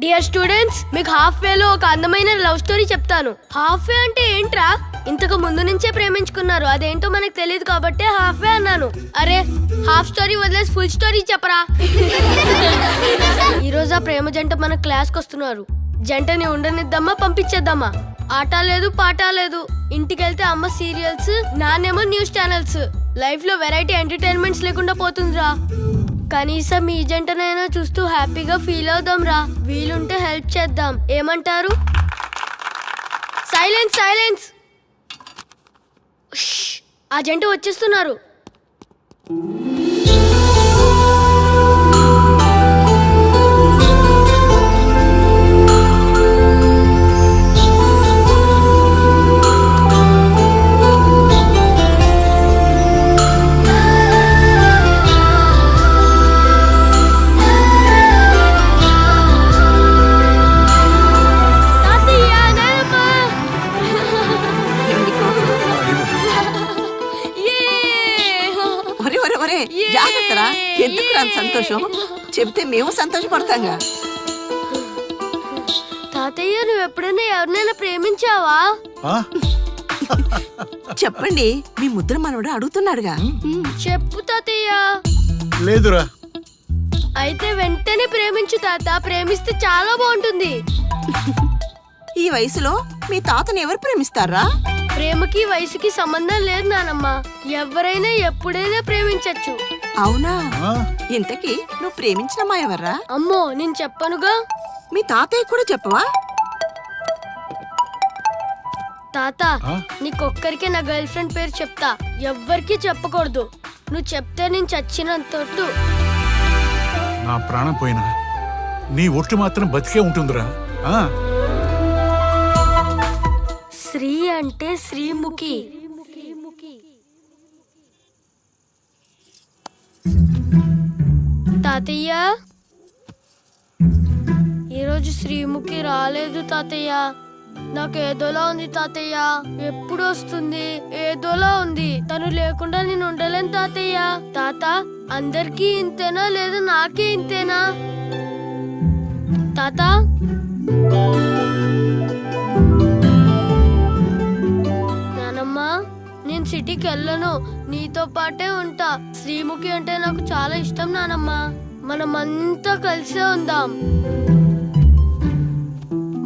డియర్ స్టూడెంట్స్, మీకు హాఫ్ వేలో ఒక అందమైన లవ్ స్టోరీ చెప్తాను. హాఫ్ వే అంటే ఏంట్రా? ఇంతకు ముందు నుంచే ప్రేమించుకున్నారు, అదేంటో మనకు తెలియదు కాబట్టి హాఫ్ వే అన్నాను. అరే, హాఫ్ స్టోరీ వదిలేసి ఫుల్ స్టోరీ చెప్పరా. ఈ రోజు ఆ ప్రేమ జంట మన క్లాస్కి వస్తున్నారు. జంటని ఉండనిద్దామా, పంపించేద్దామా? ఆట లేదు పాట లేదు. ఇంటికి వెళ్తే అమ్మ సీరియల్స్, నానేమో న్యూస్ ఛానల్స్. లైఫ్ లో వెరైటీ ఎంటర్టైన్మెంట్స్ లేకుండా పోతుందిరా. కనీసం ఈ జంటనైనా చూస్తూ హ్యాపీగా ఫీల్ అవుదాం రా. వీలుంటే హెల్ప్ చేద్దాం, ఏమంటారు? Silence silence. ఆ జంట వచ్చేస్తున్నారు. జాగ్రత్తరా. ఎందుకు రాని సంతోషం చెబితే మేము సంతోషపడతాంగా. తాతయ్య, నువ్వు ఎప్పుడైనా ఎవరినైనా ప్రేమించావా? చెప్పండి, మీ ముద్ర మనవడు అడుగుతున్నాడుగా. చెప్పు తాతయ్య. లేదురా. అయితే వెంటనే ప్రేమించు తాత. ప్రేమిస్తే చాలా బాగుంటుంది. ఈ వయసులో మీ తాతని ఎవరు ప్రేమిస్తారా? ప్రేమకి వయసుకి సంబంధం లేదు నానమ్మ. ఎవరైనా ఎప్పుడైనా ప్రేమించొచ్చు. అవునా? ఇంతకీ నువ్వు ప్రేమించిన అమ్మాయి ఎవర్రా? అమ్మో నేను చెప్పనుగా. మీ తాతయ్య కూడా చెప్పవా? తాత నీకొక్కరికే నా గర్ల్ ఫ్రెండ్ పేరు చెప్తా, ఎవ్వరికి చెప్పకూడదు. నువ్వు చెప్తే నేను చచ్చినంతొట్టు. నా ప్రాణం పోయినా నీ ఒట్టు మాత్రం బతికే ఉంటుందిరా. శ్రీ అంటే శ్రీముఖి. తాతయ్య ఈరోజు శ్రీముఖి రాలేదు తాతయ్య. నాకు ఏదోలా ఉంది తాతయ్య. ఎప్పుడు వస్తుంది? ఏదోలా ఉంది. తను లేకుండా నేను ఉండలేను తాతయ్య. తాత అందరికీ ఇంతేనా లేదా నాకే ఇంతేనా? తాత నానమ్మా నేను సిటీకి వెళ్ళను, నీతో పాటే ఉంటా. శ్రీముఖి అంటే నాకు చాలా ఇష్టం నానమ్మా. మనమంతా కలిసే ఉందాం.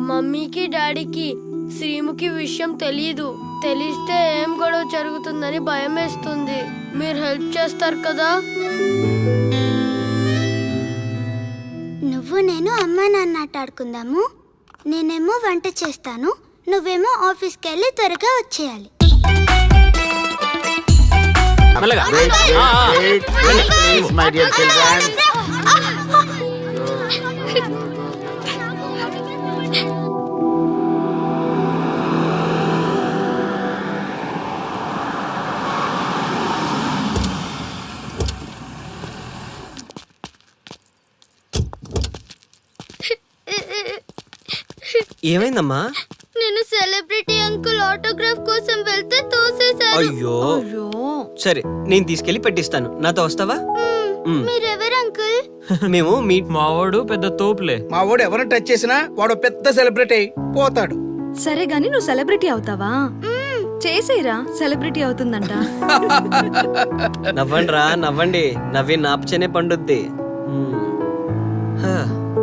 మమ్మీకి డాడీకి శ్రీముఖి విషయం తెలీదు. తెలిస్తే ఏం గొడవ జరుగుతుందని భయం వేస్తుంది. మీరు హెల్ప్ చేస్తారు కదా? నువ్వు నేను అమ్మా నాన్న ఆట ఆడుకుందాము. నేనేమో వంట చేస్తాను, నువ్వేమో ఆఫీస్కి వెళ్ళి త్వరగా వచ్చేయాలి. మై డియర్ చిల్డ్రన్, ఏమైందమ్మా? నేను సెలబ్రిటీ అంకుల్ ఆటోగ్రాఫ్ కోసం వెళ్తే తోసేశారు. అయ్యో సరే నేను తీసుకెళ్లి పెట్టిస్తాను. నాతో వస్తావా? మీరెవరు అంకుల్? మేము మీ మావాడు పెద్ద తోపులే. మా వాడు ఎవరిని టచ్ చేసినా వాడు పెద్ద సెలబ్రిటీ అయి పోతాడు. సరే గాని నువ్వు సెలబ్రిటీ అవుతావా? చేసేరా, సెలబ్రిటీ అవుతుందంట. నవ్వండి రా నవ్వండి. నవ్వి నాపచనే పండుద్ది.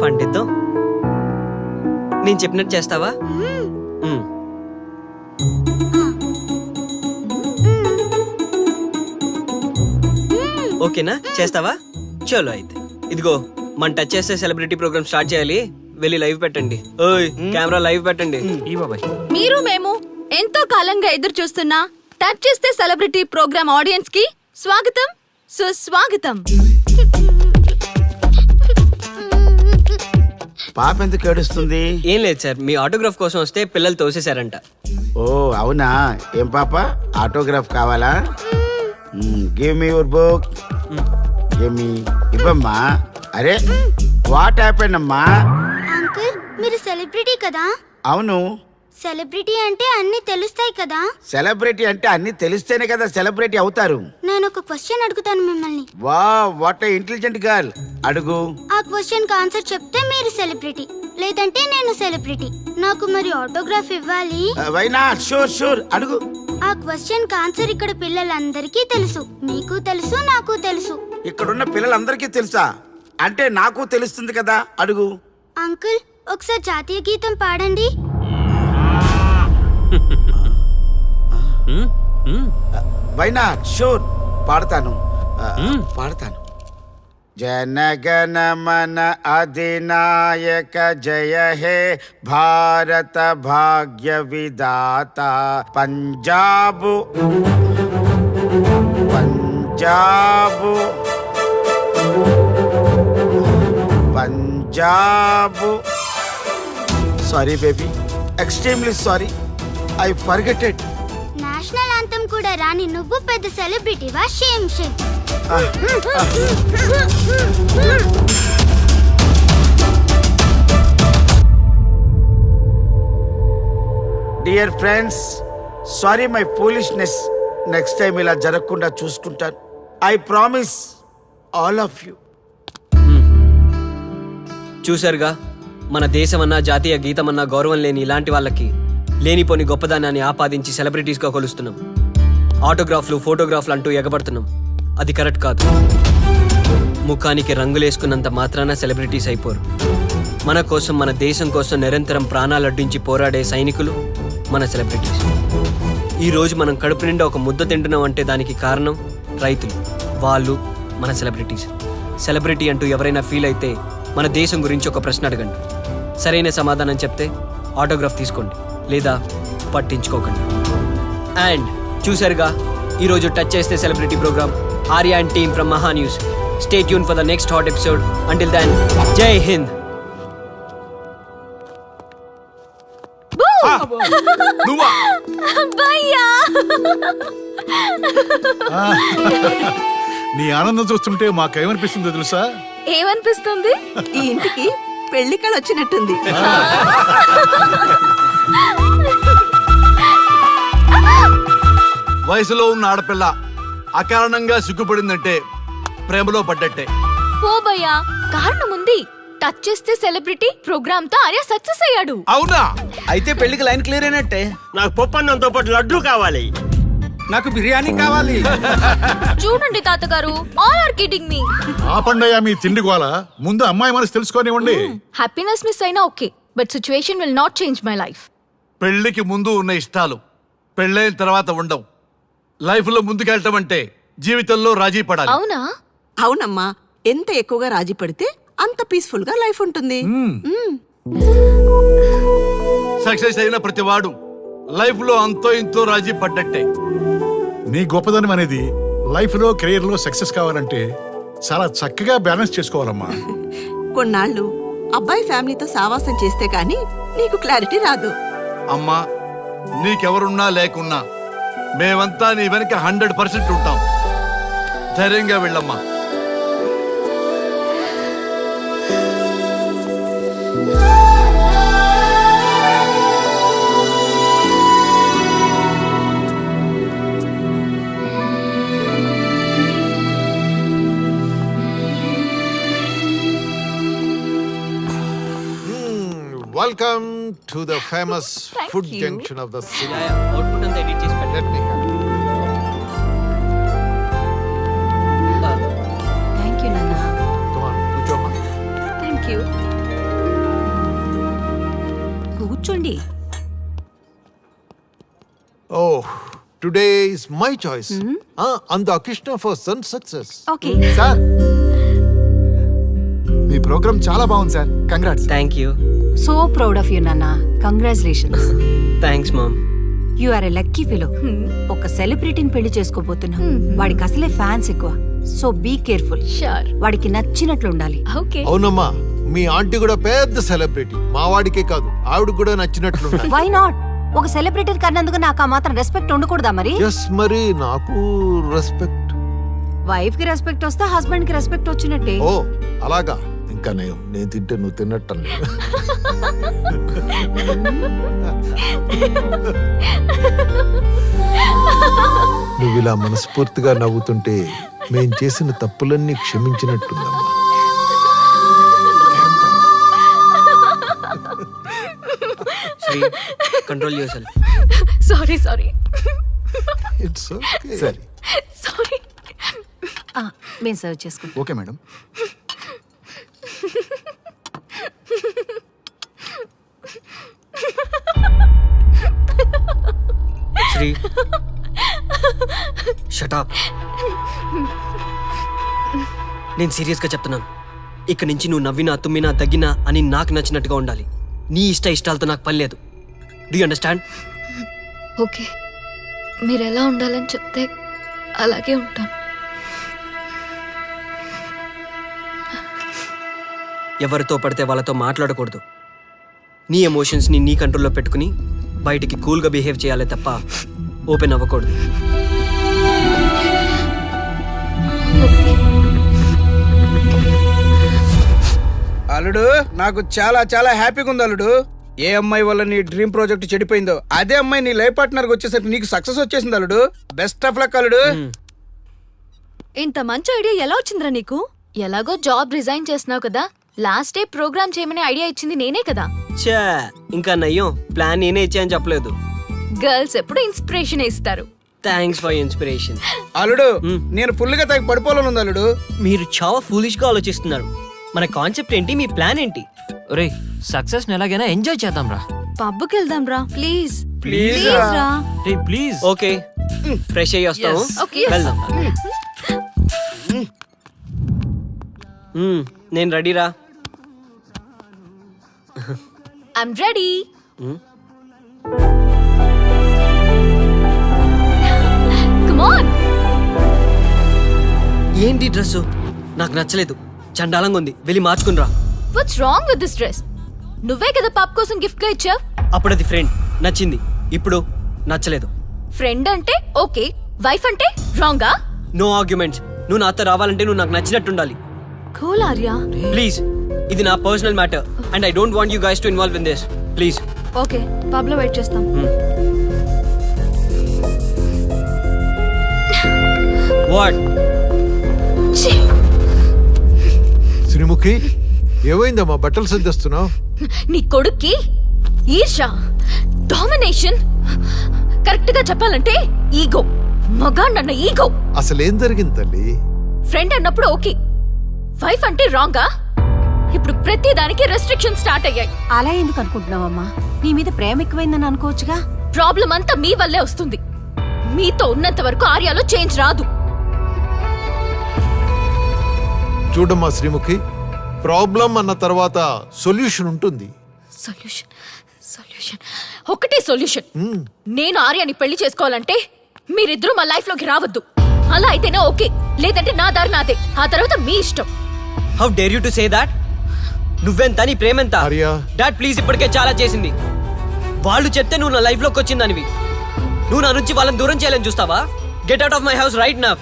పండిద్దాం. నేను చెప్పినట్టు చేస్తావా? ఓకేనా? చేస్తావా? చలో అయితే ఇదిగో మన టచ్ చేస్తే సెలబ్రిటీ ప్రోగ్రామ్ స్టార్ట్ చేయాలి. వెళ్ళి లైవ్ పెట్టండి. ఓయ్ కెమెరా లైవ్ పెట్టండి. ఈ బాబాయ్ మీరు మేము ఎంతో కాలంగా ఎదురు చూస్తున్న టచ్ చేస్తే సెలబ్రిటీ ప్రోగ్రామ్ ఆడియన్స్ కి స్వాగతం, సుస్వాగతం. పాప ఎందుకు ఏడుస్తుంది? ఏం లేదు సార్, మీ ఆటోగ్రాఫ్ కోసం వస్తే పిల్లలు తోసేశారంట. ఓ అవునా? ఏం పాప ఆటోగ్రాఫ్ కావాలా? Give me your book. Give me. ఇవ్వమ్మా. అరే వాట్ హ్యాపెండ్ అమ్మా? అంకుల్ మీరు సెలబ్రిటీ కదా? అవును. సెలబ్రిటీ అంటే అన్ని తెలుస్తాయి కదా? సెలబ్రిటీ అంటే అన్ని తెలిస్తేనే కదా సెలబ్రిటీ అవుతారు. నేను ఒక క్వశ్చన్ అడుగుతాను మిమ్మల్ని. Wow what a intelligent girl. అడుగు. ఆ క్వశ్చన్ కి ఆన్సర్ చెప్తే మీరు సెలబ్రిటీ, లేదంటే నేను సెలబ్రిటీ. నాకు మరి ఆటోగ్రాఫ్ ఇవ్వాలి. Why not? షూర్ షూర్ అడుగు. ఆ క్వశ్చన్ కి ఆన్సర్ ఇక్కడ పిల్లలందరికీ తెలుసు, మీకు తెలుసు, నాకు తెలుసు. ఇక్కడున్న పిల్లలందరికీ తెలుసా? అంటే నాకు తెలుస్తుంది కదా. అడుగు. అంకుల్ ఒకసారి జాతీయ గీతం పాడండి. Why not? షూర్ పాడతాను. పాడతాను. జనగణ మన అధినాయక జయ హే భారత భాగ్య విధాత Punjab Punjab Punjab. Sorry baby, extremely sorry. I forgetted. National anthem కూడా రాని నువ్వు పెద్ద సెలబ్రిటీవా? Shame shame. Dear friends, sorry my foolishness. Next time ఇలా జరగకుండా చూసుకుంటాను. I promise all of you. చూశారుగా, మన దేశమన్నా జాతీయ గీతమన్నా గౌరవం లేని ఇలాంటి వాళ్ళకి లేనిపోని గొప్పదానాన్ని ఆపాదించి సెలబ్రిటీస్గా కొలుస్తున్నాం. ఆటోగ్రాఫ్లు ఫోటోగ్రాఫ్లు అంటూ ఎగబడుతున్నాం. అది కరెక్ట్ కాదు. ముఖానికి రంగులేసుకున్నంత మాత్రాన సెలబ్రిటీస్ అయిపోరు. మన కోసం, మన దేశం కోసం నిరంతరం ప్రాణాలు అడ్డించి పోరాడే సైనికులు మన సెలబ్రిటీస్. ఈ రోజు మనం కడుపు నిండా ఒక ముద్ద తింటున్నాం అంటే దానికి కారణం రైతులు. వాళ్ళు మన సెలబ్రిటీస్. సెలబ్రిటీ అంటూ ఎవరైనా ఫీల్ అయితే మన దేశం గురించి ఒక ప్రశ్న అడగండి. సరైన సమాధానం చెప్తే ఆటోగ్రాఫ్ తీసుకోండి, లేదా పట్టించుకోకండి. అండ్ చూసారుగా ఈరోజు టచ్ చేస్తే celebrity programme Arya and team from Maha news. Stay tune for the next hot episode. Until then, Jai Hind. నువ్వా? నీ ఆనందం చూస్తుంటే మాకేమనిపిస్తుందో తెలుసా? ఏమనిపిస్తుంది? ఈ ఇంటికి పెళ్లి కళ వచ్చినట్టుంది. వయసులో ఉన్న ఆడపిల్ల అకారణంగా సిగ్గుపడిందంటే ప్రేమలో పడ్డట్టే. ఓ భయ్యా, కారణం ఉంది. టచ్ చేస్తే సెలబ్రిటీ ప్రోగ్రామ్ తో ఆర్య సక్సెస్ అయ్యాడు. అవునా? అయితే పెళ్లికి లైన్ క్లియర్ అయినట్టే. నాకు పప్పన్నంతో పాటు లడ్డు కావాలి. నాకు బిర్యానీ కావాలి. చూడండి తాతగారు, ఆల్ ఆర్ కిడింగ్ మీ. ఆపండయ్యా మీ తిండి గోల. ముందు అమ్మాయి మనసు తెలుసుకోనివ్వండి. హ్యాపీనెస్ మిస్ అయినా okay, but situation will not change my life. పెళ్లికి ముందు ఉన్న ఇష్టాలు పెళ్ళైన తర్వాత ఉండవు. లైఫ్ లో ముందుకెళ్ళటం అంటే జీవితంలో రాజీ పడాలి. అవునా? అవునమ్మా, ఎంత ఎక్కువగా రాజీ పడితే అంత పీస్ఫుల్ గా లైఫ్ ఉంటుంది. సక్సెస్ అయిన ప్రతివాడు లైఫ్ లో అంతో ఇంతో రాజీ పడ్డట్టే. నీ గొప్పదనం అనేది లైఫ్ లో కెరీర్ లో సక్సెస్ కావాలంటే చాలా చక్కగా బ్యాలెన్స్ చేసుకోవాలమ్మా. కొన్నాళ్ళు అబ్బాయి ఫ్యామిలీతో సావాసం చేస్తే గానీ నీకు క్లారిటీ రాదు. అమ్మా, నీకెవరున్నా లేకున్నా మేమంతా నీ వెనక 100% ఉంటాం. ధైర్యంగా వెళ్ళమ్మా. Welcome to the famous food junction of the city. Output అంతా ఎడిట్ చేసి పెట్టండి. Let me help you. Thank you నాన్న. Come on, కూర్చోమ్మా. Thank you. కూర్చోండి. Oh, today is my choice. Andakishna for son success. Okay. Sir, మీ programme చాలా బాగుంది సార్. Congrats. Thank you. So proud of you నాన్న. Congratulations. Thanks mom. You are a lucky fellow. ఒక సెలబ్రిటీని పెళ్లి చేసుకోబోతున్నా. వాడికి అసలే ఫ్యాన్స్ ఎక్కువ. So be careful. షూర్. వాడికి నచ్చినట్లు ఉండాలి. ఓకే. అవునమ్మా, మీ ఆంటీ కూడా పెద్ద సెలబ్రిటీ. మా వాడికే కాదు, ఆవిడ కూడా నచ్చినట్లు. Why not? ఒక సెలబ్రిటీ కన్నందుకు నాకు ఆ మాత్రం రెస్పెక్ట్ ఉండకూడదా మరి? ఎస్, మరి నాకు రెస్పెక్ట్. వైఫ్ కి రెస్పెక్ట్ వస్తే హస్బెండ్ కి రెస్పెక్ట్ వచ్చినట్టే. ఓ అలాగా? ఇంకా నేను తింటే నువ్వు తిన్నట్టు. నువ్వు ఇలా మనస్ఫూర్తిగా నవ్వుతుంటే మేం చేసిన తప్పులన్నీ క్షమించినట్టుందమ్మా. Sri, control your sorry sorry it's okay. సరే, సారీ. మేము సర్వ్ చేసుకుంటాం. Okay madam. Sri, shut up. నేను సీరియస్గా చెప్తున్నాను. ఇక్కడి నుంచి నువ్వు నవ్వినా, తుమ్మినా, దగ్గినా అని నాకు నచ్చినట్టుగా ఉండాలి. నీ ఇష్టాలతో నాకు పని లేదు. Do you understand? ఓకే, మీరు ఎలా ఉండాలని చెప్తే అలాగే ఉంటాను. ఎవరితో పడితే వాళ్ళతో మాట్లాడకూడదు. నీ ఎమోషన్స్ని నీ కంట్రోల్లో పెట్టుకుని బయటికి కూల్గా బిహేవ్ చేయాలి తప్ప ఓపెన్ అవ్వకూడదు. అల్లుడు, నాకు చాలా చాలా హ్యాపీగా ఉంది అల్లుడు. ఏ అమ్మాయి వల్ల నీ డ్రీమ్ ప్రాజెక్ట్ చెడిపోయిందో అదే అమ్మాయి నీ లైఫ్ పార్ట్నర్ వచ్చేసరికి నీకు సక్సెస్ వచ్చేసింది అల్లుడు. బెస్ట్ ఆఫ్ లక్ అల్లుడు. ఇంత మంచి ఐడియా ఎలా వచ్చిందిరా నీకు? ఎలాగో జాబ్ రిజైన్ చేస్తున్నావు కదా, లాస్ట్ డే ప్రోగ్రామ్ చేయమని ఐడియా ఇచ్చింది నేనే కదా. చా, ఇంకా నయ్యం, ప్లాన్ నేనే ఇచ్చాయని చెప్పలేదు. గర్ల్స్ ఎప్పుడు ఇన్స్పిరేషన్ ఇస్తారు. Thanks for inspiration. అల్లుడు, నేను ఫుల్ గా తగ్గి పడిపోవాలని ఉంది అల్లుడు. మీరు చాలా ఫూలిష్ గా ఆలోచిస్తున్నారు. మన కాన్సెప్ట్ ఏంటి, మీ ప్లాన్ ఏంటి? ఒరేయ్ సక్సెస్ ని ఎలాగైనా ఎంజాయ్ చేద్దాం రా. పబ్కి వెళ్దాం రా ప్లీజ్ ప్లీజ్ రా. రే ప్లీజ్. ఓకే ఫ్రెష్ అయ్యి వస్తాము. Okay, yes. వెళ్దాం. నేను రెడీరా. I'm ready. Come on. ఏంటి డ్రెస్ నాకు నచ్చలేదు, చండాలంగా ఉంది, వెళ్ళి మార్చుకుని రా. What's wrong with this dress? నువ్వే కదా పాప్ కోసం గిఫ్ట్ గా ఇచ్చావు. అప్పుడు అది ఫ్రెండ్ నచ్చింది, ఇప్పుడు నచ్చలేదు. ఫ్రెండ్ అంటే ఓకే, వైఫ్ అంటే రాంగా? No arguments. నువ్వు నాతో రావాలంటే నువ్వు నాకు నచ్చినట్టు ఉండాలి. కూల్ ఆర్యా. ప్లీజ్, ఇది నా personal matter and I don't want you guys to involve in this. Please. Okay pub లో వెయిట్ చేస్తాం. వాట్? శ్రీముఖి, ఏమైందమ్మా బట్టలు సర్దేస్తున్నావు? నీ కొడుక్కి ఈర్ష, డామినేషన్, కరెక్ట్ గా చెప్పాలంటే ఈగో. మగాండన్న ఈగో. అసలేం జరిగింది తల్లి? ఫ్రెండ్ అన్నప్పుడు ఓకే, వైఫ్ అంటే రాంగా? ఇప్పుడు ప్రతి దానికి రెస్ట్రిక్షన్ స్టార్ట్ అయ్యాయి. అలా ఎందుకు అనుకుంటున్నావమ్మా? నీ మీద ప్రేమ ఎక్కువైందని అనుకోవచ్చుగా. ప్రాబ్లం అంతా మీ వల్లే వస్తుంది. మీతో ఉన్నంత వరకు ఆర్యాలో చేంజ్ రాదు. చూడమ్మా శ్రీముఖి, ప్రాబ్లం అన్న తర్వాత సొల్యూషన్ ఉంటుంది. సొల్యూషన్ సొల్యూషన్ ఒకటే సొల్యూషన్. నేను ఆర్యాని పెళ్లి చేసుకోవాలంటే మీరిద్దరూ మా లైఫ్ లోకి రావద్దు. అలా అయితేనే ఓకే, లేదంటే నా దారి నాదే. ఆ తర్వాత మీ ఇష్టం. How dare you to say that? నువ్వెంత, నీ ప్రేమెంత? ఆర్యా. డాడ్ ప్లీజ్, ఇప్పటికే చాలా చేసింది. వాళ్ళు చెప్తే నువ్వు నా లైఫ్ లోకి వచ్చిందనివి. నువ్వు నా నుంచి వాళ్ళని దూరం చేయాలని చూస్తావా? Get out of my house right now.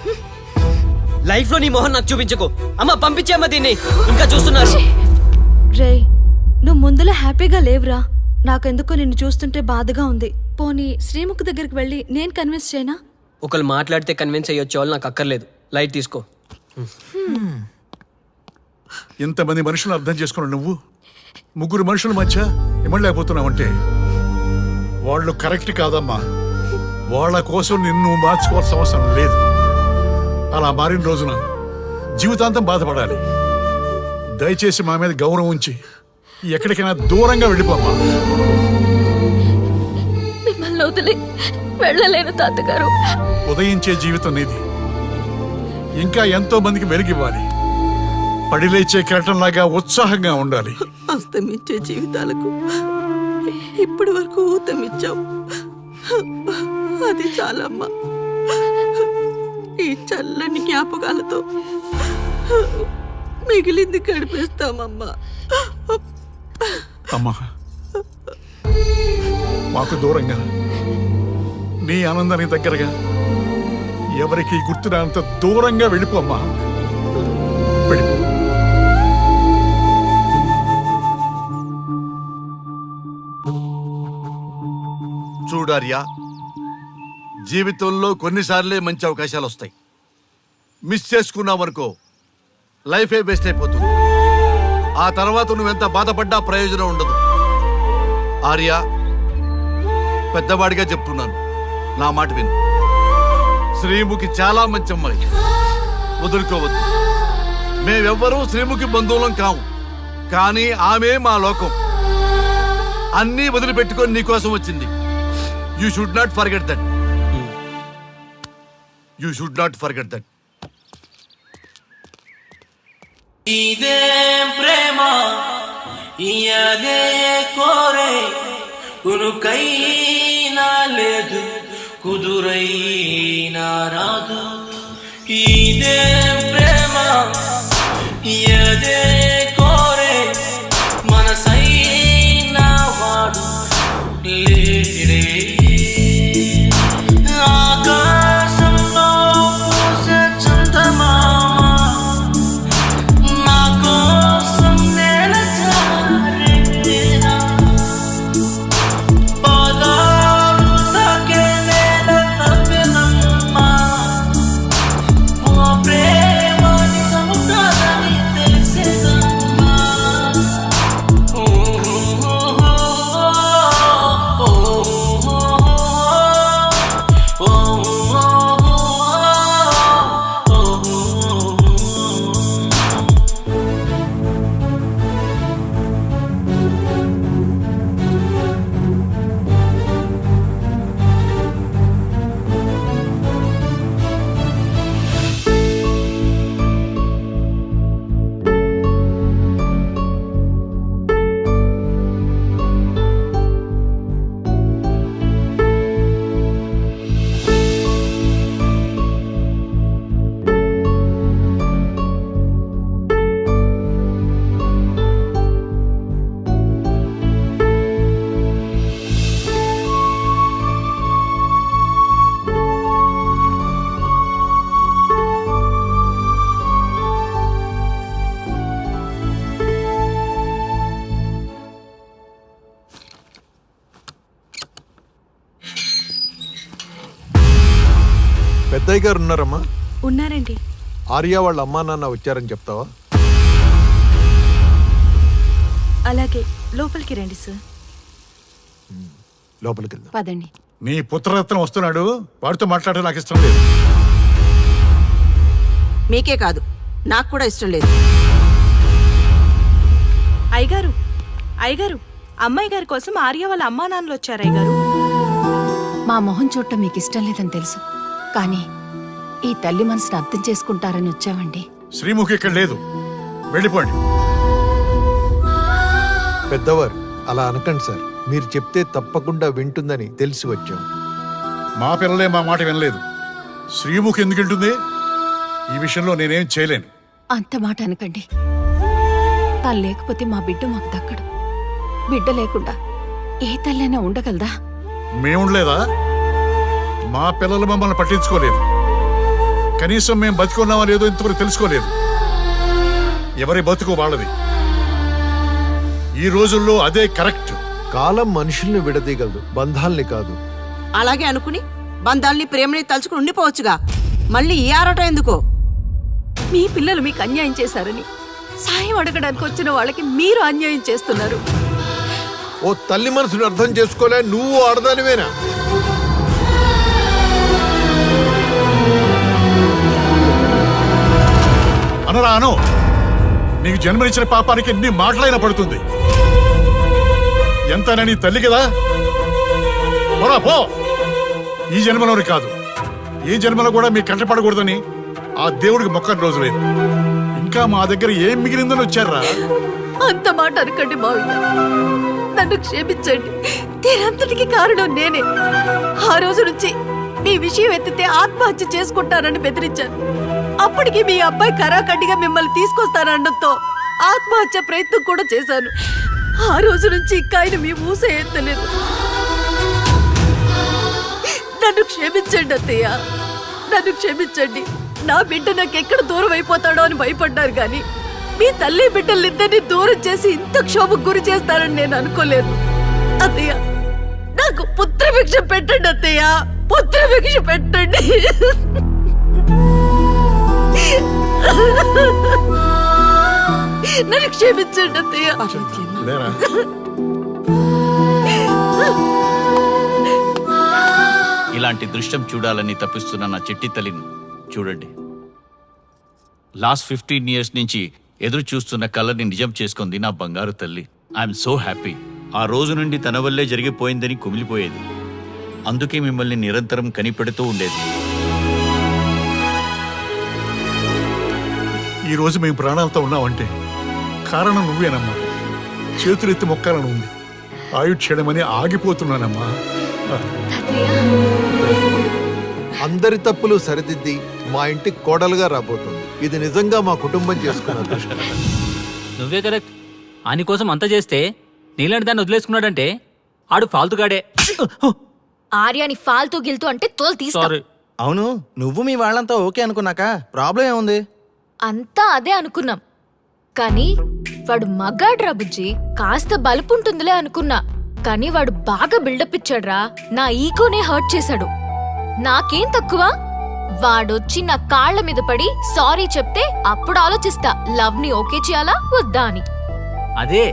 Life లో నీ మొహం నాకు చూపించకు. అమ్మ పంపించేమ్మా దీన్ని, ఇంకా చూస్తున్నారు. రే, నువ్వు ముందులో హ్యాపీగా లేవురా. నాకెందుకో నిన్ను చూస్తుంటే బాధగా ఉంది. పోనీ శ్రీముఖి దగ్గరికి వెళ్ళి నేను కన్విన్స్ చేయనా? ఒకళ్ళు మాట్లాడితే కన్విన్స్ అయ్యొచ్చే వాళ్ళు నాకు అక్కర్లేదు. లైట్ తీసుకో. ఇంతమంది మనుషులు అర్థం చేసుకున్నావు నువ్వు. ముగ్గురు మనుషుల మధ్య ఇమ్మలేకపోతున్నావంటే వాళ్ళు కరెక్ట్ కాదమ్మా. వాళ్ళ కోసం నిన్ను మార్చుకోవాల్సిన అవసరం లేదు. అలా మారిన రోజున జీవితాంతం బాధపడాలి. దయచేసి మా మీద గౌరవం ఉంచి ఎక్కడికైనా దూరంగా వెళ్ళిపోమ్మా. మిమ్మల్ని వదిలి వెళ్ళలేను తాతగారు. ఉదయించే జీవితం నీది. ఇంకా ఎంతో మందికి వెలుగివ్వాలి. పడిలేచే కెరటంలాగా ఉత్సాహంగా ఉండాలి. అస్తమించే జీవితాలకు ఇప్పటి వరకు ఊతమిచ్చావు. అది చాలమ్మా. ఈ చల్లని జ్ఞాపకాలతో మిగిలింది గడిపేస్తామమ్మా. అమ్మా, మాకు దూరంగా, నీ ఆనందానికి దగ్గరగా, ఎవరికి గుర్తురానంత దూరంగా వెళ్ళిపోమ్మా. వెళ్ళిపో. చూడార్యా, జీవితంలో కొన్నిసార్లే మంచి అవకాశాలు వస్తాయి. మిస్ చేసుకున్నావనుకో లైఫే వేస్ట్ అయిపోతుంది. ఆ తర్వాత నువ్వెంత బాధపడ్డా ప్రయోజనం ఉండదు. ఆర్యా, పెద్దవాడిగా చెప్తున్నాను, నా మాట విను. శ్రీముఖి చాలా మంచి అమ్మాయి, వదులుకోవద్దు. మేమెవ్వరూ శ్రీముఖి బంధువులం కాము, కానీ ఆమె మా లోకం. అన్నీ వదిలిపెట్టుకొని నీకోసం వచ్చింది. You should not forget that. You should not forget that. ఇదే ప్రేమ ఇయదే కోరే ఉనుకైనా లేదు కుదురైనా రాదు. ఇదే ప్రేమ ఇయదే కోరే మనసైనా వాడు లేడే. ఆకాశంలో పూసే చందమామ నా కోసం నేల జారెనా. పాదాలు తాకే నేల నవ్వెనమ్మా. ఓ ప్రేమ నిజము కాదని తెలిసే. అమ్మాయి గారు ఉన్నారమ్మా? ఉన్నారండి. ఆర్య వాళ్ళ అమ్మా నాన్న వచ్చారని చెప్తావా? అలాగే లోపలికి రండి సార్. లోపలికి వెళ్దాం. పదండి. నీ పుత్రరత్నం వస్తున్నాడు, వాడితో మాట్లాడటం నాకు ఇష్టం లేదు. మీకే కాదు, నాకు కూడా ఇష్టం లేదు. అయ్యగారు, అయ్యగారు, అమ్మాయి గారి కోసం ఆర్య వాళ్ళ అమ్మా నాన్నలు వచ్చారు. అయ్యగారు, మా మొహం చూడటం మీకు ఇష్టం లేదని తెలుసు, కానీ ఈ తల్లి మనసును అర్థం చేసుకుంటారని వచ్చామండి. శ్రీముఖి ఇక్కడ లేదు, వెళ్ళిపోండి. పెద్దవారు అలా అనకండి సార్. మీరు చెప్తే తప్పకుండా వింటుందని తెలిసి వచ్చాం. మా పిల్లలే మా మాట వినలేదు. శ్రీముఖి ఎందుకు వింటుంది? ఈ విషయంలో నేనేం చేయలేను. అంత మాట అనకండి. తను లేకపోతే మా బిడ్డ మాకు దక్కడు. బిడ్డ లేకుండా ఏ తల్లైనా ఉండగలదా? మేముండలేదా? మా పిల్లలు మమ్మల్ని పట్టించుకోలేదు. కనీసం మేము బతికున్నామా లేదో ఇంతవరకు తెలుసుకోలేదు. ఎవరి బతుకు వాళ్ళది. ఈ రోజుల్లో అదే కరెక్ట్. కాలం మనుషుల్ని విడదీయగలదు, బంధాల్ని కాదు. అలాగే అనుకుని బంధాల్ని ప్రేమని తలుచుకుని ఉండిపోవచ్చుగా. మళ్ళీ ఈ ఆరాటం ఎందుకో? మీ పిల్లలు మీకు అన్యాయం చేశారని సాయం అడగడానికి వచ్చిన వాళ్ళకి మీరు అన్యాయం చేస్తున్నారు. ఓ తల్లి మనసుని అర్థం చేసుకోలే, నువ్వు ఆడదానివేనా? అనరా అను. నీకు జన్మనిచ్చిన పాపానికి ఎన్ని మాటలైనా పడుతుంది. ఎంతైనా నీ తల్లి కదా. పోరా పో. ఈ జన్మలోని కాదు, ఈ జన్మలో కూడా మీ కంటపడకూడదని ఆ దేవుడికి మొక్కని రోజు లేదు. ఇంకా మా దగ్గర ఏం మిగిలిందని వచ్చారా? అంత మాట అనకండి మావయ్య, నన్ను క్షమించండి. దీనంతటికి కారణం నేనే. ఆ రోజు నుంచి మీ విషయం ఎత్తితే ఆత్మహత్య చేసుకుంటానని బెదిరించాను. అప్పటికి మీ అబ్బాయి కరాఖండిగా మిమ్మల్ని తీసుకొస్తానడంతో ఆత్మహత్య ప్రయత్నం కూడా చేశాను. ఆ రోజు నుంచి ఇంకా ఆయన మీ ఊస ఎత్తలేదు. నన్ను క్షమించండి అత్తయ్య, నన్ను క్షమించండి. నా బిడ్డ నాకెక్కడ దూరం అయిపోతాడో అని భయపడ్డారు, కానీ మీ తల్లి బిడ్డలిద్దరినీ దూరం చేసి ఇంత క్షోభకు గురి చేస్తారని నేను అనుకోలేదు. అత్తయ్య, నాకు పుత్రభిక్ష పెట్టండి అత్తయ్య, పుత్రభిక్ష పెట్టండి. నన్ను క్షమించండి అత్తయ్య. లేరా? ఇలాంటి దృశ్యం చూడాలని తప్పిస్తున్న నా చిట్టి తల్లిని చూడండి. లాస్ట్ 15 years నుంచి ఎదురు చూస్తున్న కళని నిజం చేసుకుంది నా బంగారు తల్లి. I'm so happy. ఆ రోజు నుండి తన వల్లే జరిగిపోయిందని కుమిలిపోయేది. అందుకే మిమ్మల్ని నిరంతరం కనిపెడుతూ ఉండేది. ఈ రోజు మేము ప్రాణాలతో ఉన్నామంటే కారణం నువ్వేనమ్మా. చేతులెత్తి మొక్కాలని ఉంది. ఆయుక్షేయమని ఆగిపోతున్నానమ్మా. అందరి తప్పులు సరిదిద్ది మా ఇంటికి కోడలుగా రాబోతుంది. ఇది నిజంగా మా కుటుంబం చేసుకున్న అదృష్టం. నువ్వే కరెక్ట్. ఆని కోసం అంత చేస్తే నీలాంటి దాన్ని వదిలేసుకున్నాడంటే ఆడు ఫాల్తుగాడే. ఆర్యాని ఫాల్తూ గిల్తూ అంటే తోలు తీస్తా. సారీ. అవును, నువ్వు మీ వాళ్ళంతా ఓకే అనుకున్నాక ప్రాబ్లం ఏముంది? అంతా అదే అనుకున్నాం, కానీ వాడు మగాడ్రా బుజ్జి. కాస్త బలుపుంటుందిలే అనుకున్నా, కానీ వాడు బాగా బిల్డప్ ఇచ్చాడ్రా. నా ఈగోనే హర్ట్ చేశాడు. నాకేం తక్కువ? వాడొచ్చి నా కాళ్ల మీద పడి సారీ చెప్తే అప్పుడు ఆలోచిస్తా లవ్ ని ఓకే చేయాలా వద్దా అని. అదే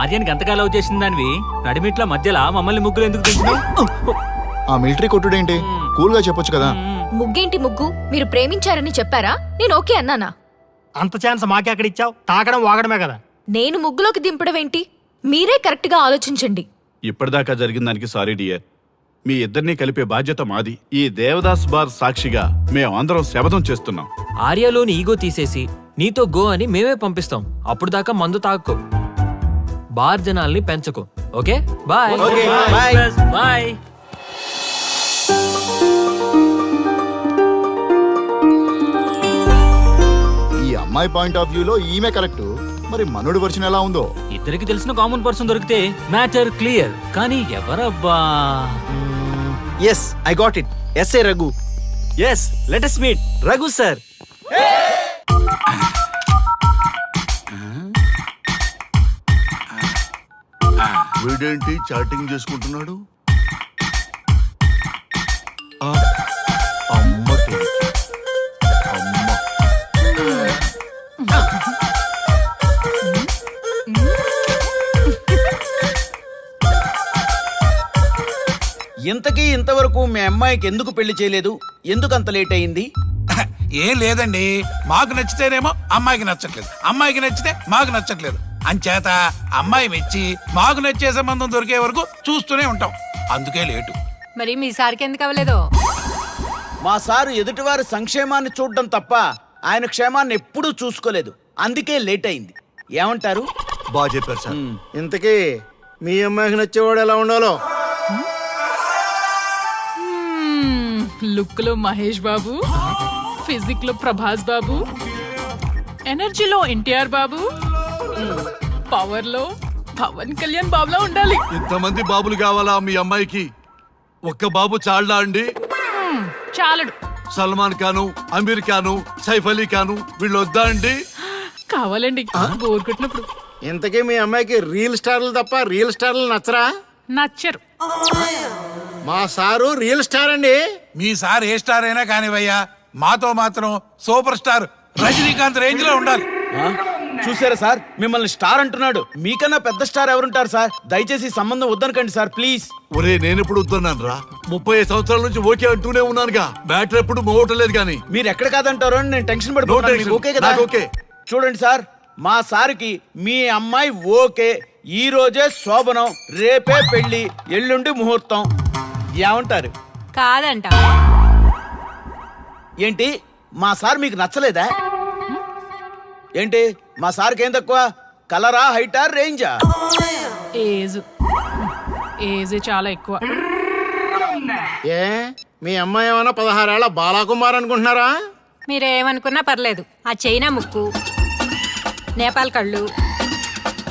ఆర్యానికి అంతగా లవ్ చేసిన దానివి నడిమిట్ల మధ్యలో మమ్మల్ని ముగ్గురు ఎందుకు తెచ్చినావు? ఆ మిలిటరీ కొట్టుడేంటి? కూల్ గా చెప్పొచ్చు కదా. ముగ్గేంటి ముగ్గు? మీరు ప్రేమించారని చెప్పారా? నేను ఓకే అన్నానా? అంత ఛాన్స్ మాకే అక్కడ ఇచ్చావు. తాకడం వాగడమే కదా. నేను ముగ్గులోకి దింపడం ఏంటి? మీరే కరెక్ట్ గా ఆలోచించండి. ఇప్పటిదాకా జరిగిన దానికి సారీ డియర్. మీ ఇద్దరినీ కలిపే బాధ్యత మాది. ఈ దేవదాస్ బార్ సాక్షిగా మేము అందరం శపథం చేస్తున్నాం. ఆర్యాలోని ఈగో తీసేసి నీతో గో అని మేమే పంపిస్తాం. అప్పుడు దాకా మందు తాక్కో. బార్ జనాల్ని పెంచకు. Okay bye. Okay, bye. Bye. ఈ అమ్మాయి పాయింట్ ఆఫ్ వ్యూలో ఈమె కరెక్ట్. మరి మనోడి వర్షన్ ఎలా ఉందో? ఇద్దరికి తెలిసిన కామన్ పర్సన్ దొరికితే మ్యాటర్ క్లియర్. కానీ ఎవరబ్బా? Yes, I got it. SA Raghu. Yes, let us meet Raghu sir. వీడేంటి చాటింగ్ చేసుకుంటున్నాడు? అమ్మకి ఇంతకీ ఇంతవరకు మీ అమ్మాయికి ఎందుకు పెళ్లి చేయలేదు? ఎందుకు అంత లేట్ అయింది? ఏం లేదండి, మాకు నచ్చితేనేమో అమ్మాయికి నచ్చట్లేదు, అమ్మాయికి నచ్చితే మాకు నచ్చట్లేదు. అంచేత అమ్మాయి మెచ్చి మాకు నచ్చే సంబంధం దొరికే వరకు చూస్తూనే ఉంటాం. అందుకే లేటు. మరి మీ సార్కి ఎందుకు అవ్వలేదు? మా సారు ఎదుటివారి సంక్షేమాన్ని చూడడం తప్ప ఆయన క్షేమాన్ని ఎప్పుడూ చూసుకోలేదు. అందుకే లేట్ అయింది. ఏమంటారు? బాగా చెప్పారు సార్. ఇంతకీ మీ అమ్మాయికి నచ్చేవాడు ఎలా ఉండాలో? లుక్ లో మహేష్ బాబు, ఫిజిక్ లో ప్రభాస్ బాబు, ఎనర్జీలో ఎన్టీఆర్ బాబు, పవర్ లో పవన్ కళ్యాణ్ బాబులా ఉండాలి. ఇంతమంది బాబులు కావాలా మీ అమ్మాయికి? ఒక్క బాబు చాళ్ళా అండి? చాలడు. సల్మాన్ ఖాను, అమీర్ ఖాను, సైఫ్ అలీ ఖాను వీళ్ళు వద్దా అండి? కావాలండి, బోర్ కొట్టినప్పుడు. ఇంతకీ మీ అమ్మాయికి రియల్ స్టార్లు తప్ప రియల్ స్టార్లు నచ్చరా? నచ్చరు. మా సారు రియల్ స్టార్ అండి. మీ సార్ ఏ స్టార్ అయినా కానివయ్యా, మాతో మాత్రం సూపర్ స్టార్ రజనీకాంత్ రేంజ్ లో ఉండాలి. చూసారా సార్, మిమ్మల్ని స్టార్ అంటున్నాడు. మీకన్నా పెద్ద స్టార్ ఎవరుంటారు సార్? దయచేసి ఈ సంబంధం వద్దనకండి సార్, ప్లీజ్. ఒరే నేను ఎప్పుడు వద్దన్నాను రా? 35 సంవత్సరాల నుంచి ఓకే అంటూనే ఉన్నానుగా. బ్యాటరీ ఎప్పుడు మోగటలేదు కానీ. మీరు ఎక్కడ కాదంటారో అని నేను టెన్షన్ పడిపోతాను. మీకు ఓకే కదా? ఓకే. చూడండి సార్, మా సార్కి మీ అమ్మాయి ఓకే. ఈ రోజే శోభనం, రేపే పెళ్లి, ఎల్లుండి ముహూర్తం. ఏమంటారు? కాదంట. ఏంటి, మా సార్ మీకు నచ్చలేదా? ఏంటి, మా సార్కి ఏం తక్కువ? కలరా, హైటా, రేంజా? ఏజ్ చాలా ఎక్కువ. ఏ మీ అమ్మాయి ఏమైనా 16 ఏళ్ల బాలాకుమార్ అనుకుంటున్నారా? మీరేమనుకున్నా పర్లేదు. ఆ చైనా ముక్కు, నేపాల్ కళ్ళు,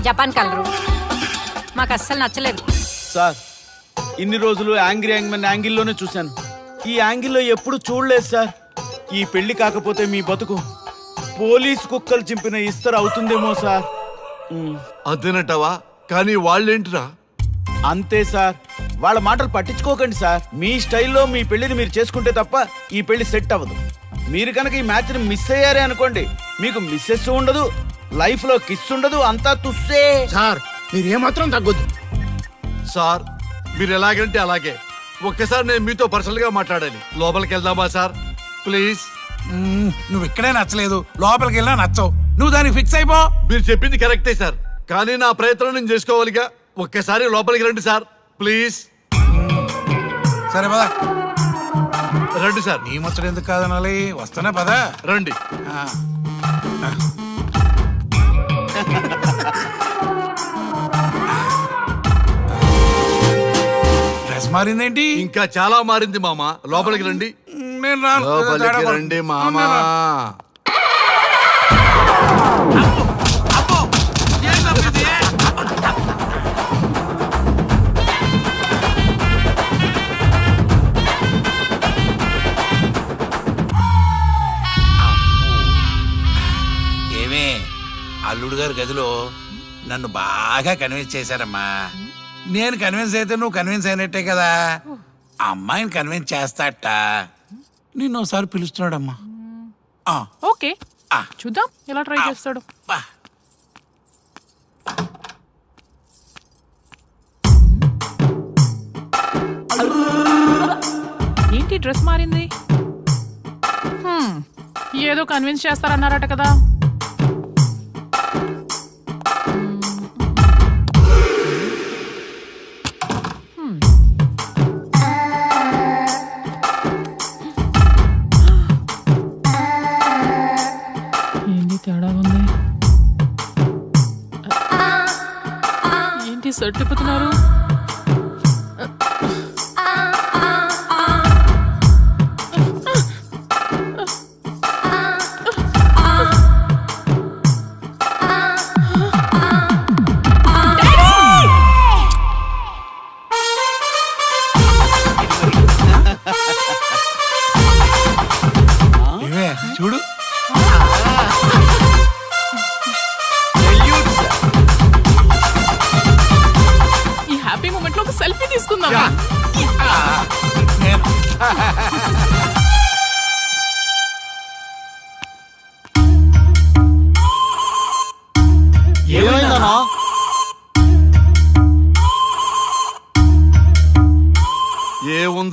జపాన్ కలరు మాకు అస్సలు నచ్చలేదు. సార్, ఇన్ని రోజులు యాంగ్రీ యాంగ్మెన్ యాంగిల్లోనే చూశాను. ఈ యాంగిల్లో ఎప్పుడు చూడలేదు సార్. ఈ పెళ్లి కాకపోతే మీ బతుకు పోలీస్ కుక్కలు చింపిన ఇస్తరు అవుతుందేమో సార్. అంతేనట్టవా? కానీ వాళ్ళేంటిరా? అంతే సార్, వాళ్ళ మాటలు పట్టించుకోకండి సార్. మీ స్టైల్లో మీ పెళ్లిని మీరు చేసుకుంటే తప్ప ఈ పెళ్లి సెట్ అవ్వదు. మీరు కనుక ఈ మ్యాచ్ని మిస్ అయ్యారే అనుకోండి, మీకు మిస్సెస్ ఉండదు, లైఫ్ లో కిస్ ఉండదు, అంతా తుస్సే. సార్ మీరు ఏమాత్రం తగ్గొద్దు. సార్ మీరు ఎలాగంటే అలాగే. ఒక్కసారి నేను మీతో పర్సనల్ గా మాట్లాడాలి. లోపలికి వెళ్దామా సార్? ప్లీజ్. నువ్వు ఇక్కడే నచ్చలేదు, లోపలికి వెళ్ళినా నచ్చవు. నువ్వు దానికి ఫిక్స్ అయిపో. మీరు చెప్పింది కరెక్టే సార్, కానీ నా ప్రయత్నం నేను చేసుకోవాలిగా. ఒక్కసారి లోపలికి రండి సార్, ప్లీజ్. సరే పదా రండి సార్. నీ ముచ్చట ఎందుకు కాదనాలి? వస్తానే పదా, రండి. డ్రెస్ మారిందేంటి? ఇంకా చాలా మారింది మామ. లోపలికి రండి. నేను లోపలికి రండి మామా. ఏమే, అల్లుడు గారి గదిలో నన్ను బాగా కన్విన్స్ చేశారమ్మా. నేను కన్విన్స్ అయితే నువ్వు కన్విన్స్ అయినట్టే కదా. అమ్మాయిని కన్విన్స్ చేస్తాట. నిన్ను ఒకసారి పిలుస్తున్నాడమ్మా. ఓకే, చూద్దాం ఎలా ట్రై చేస్తాడు. ఏంటి డ్రెస్ మారింది? ఏదో కన్విన్స్ చేస్తారన్నారట కదా. ఏంటి తేడా ఉంది? ఏంటి షర్ట్ తిప్పుతున్నారు? చూడు, ఈ హ్యాపీ మూమెంట్ లో ఒక సెల్ఫీ తీసుకుందాం. ఏమైందన్నా?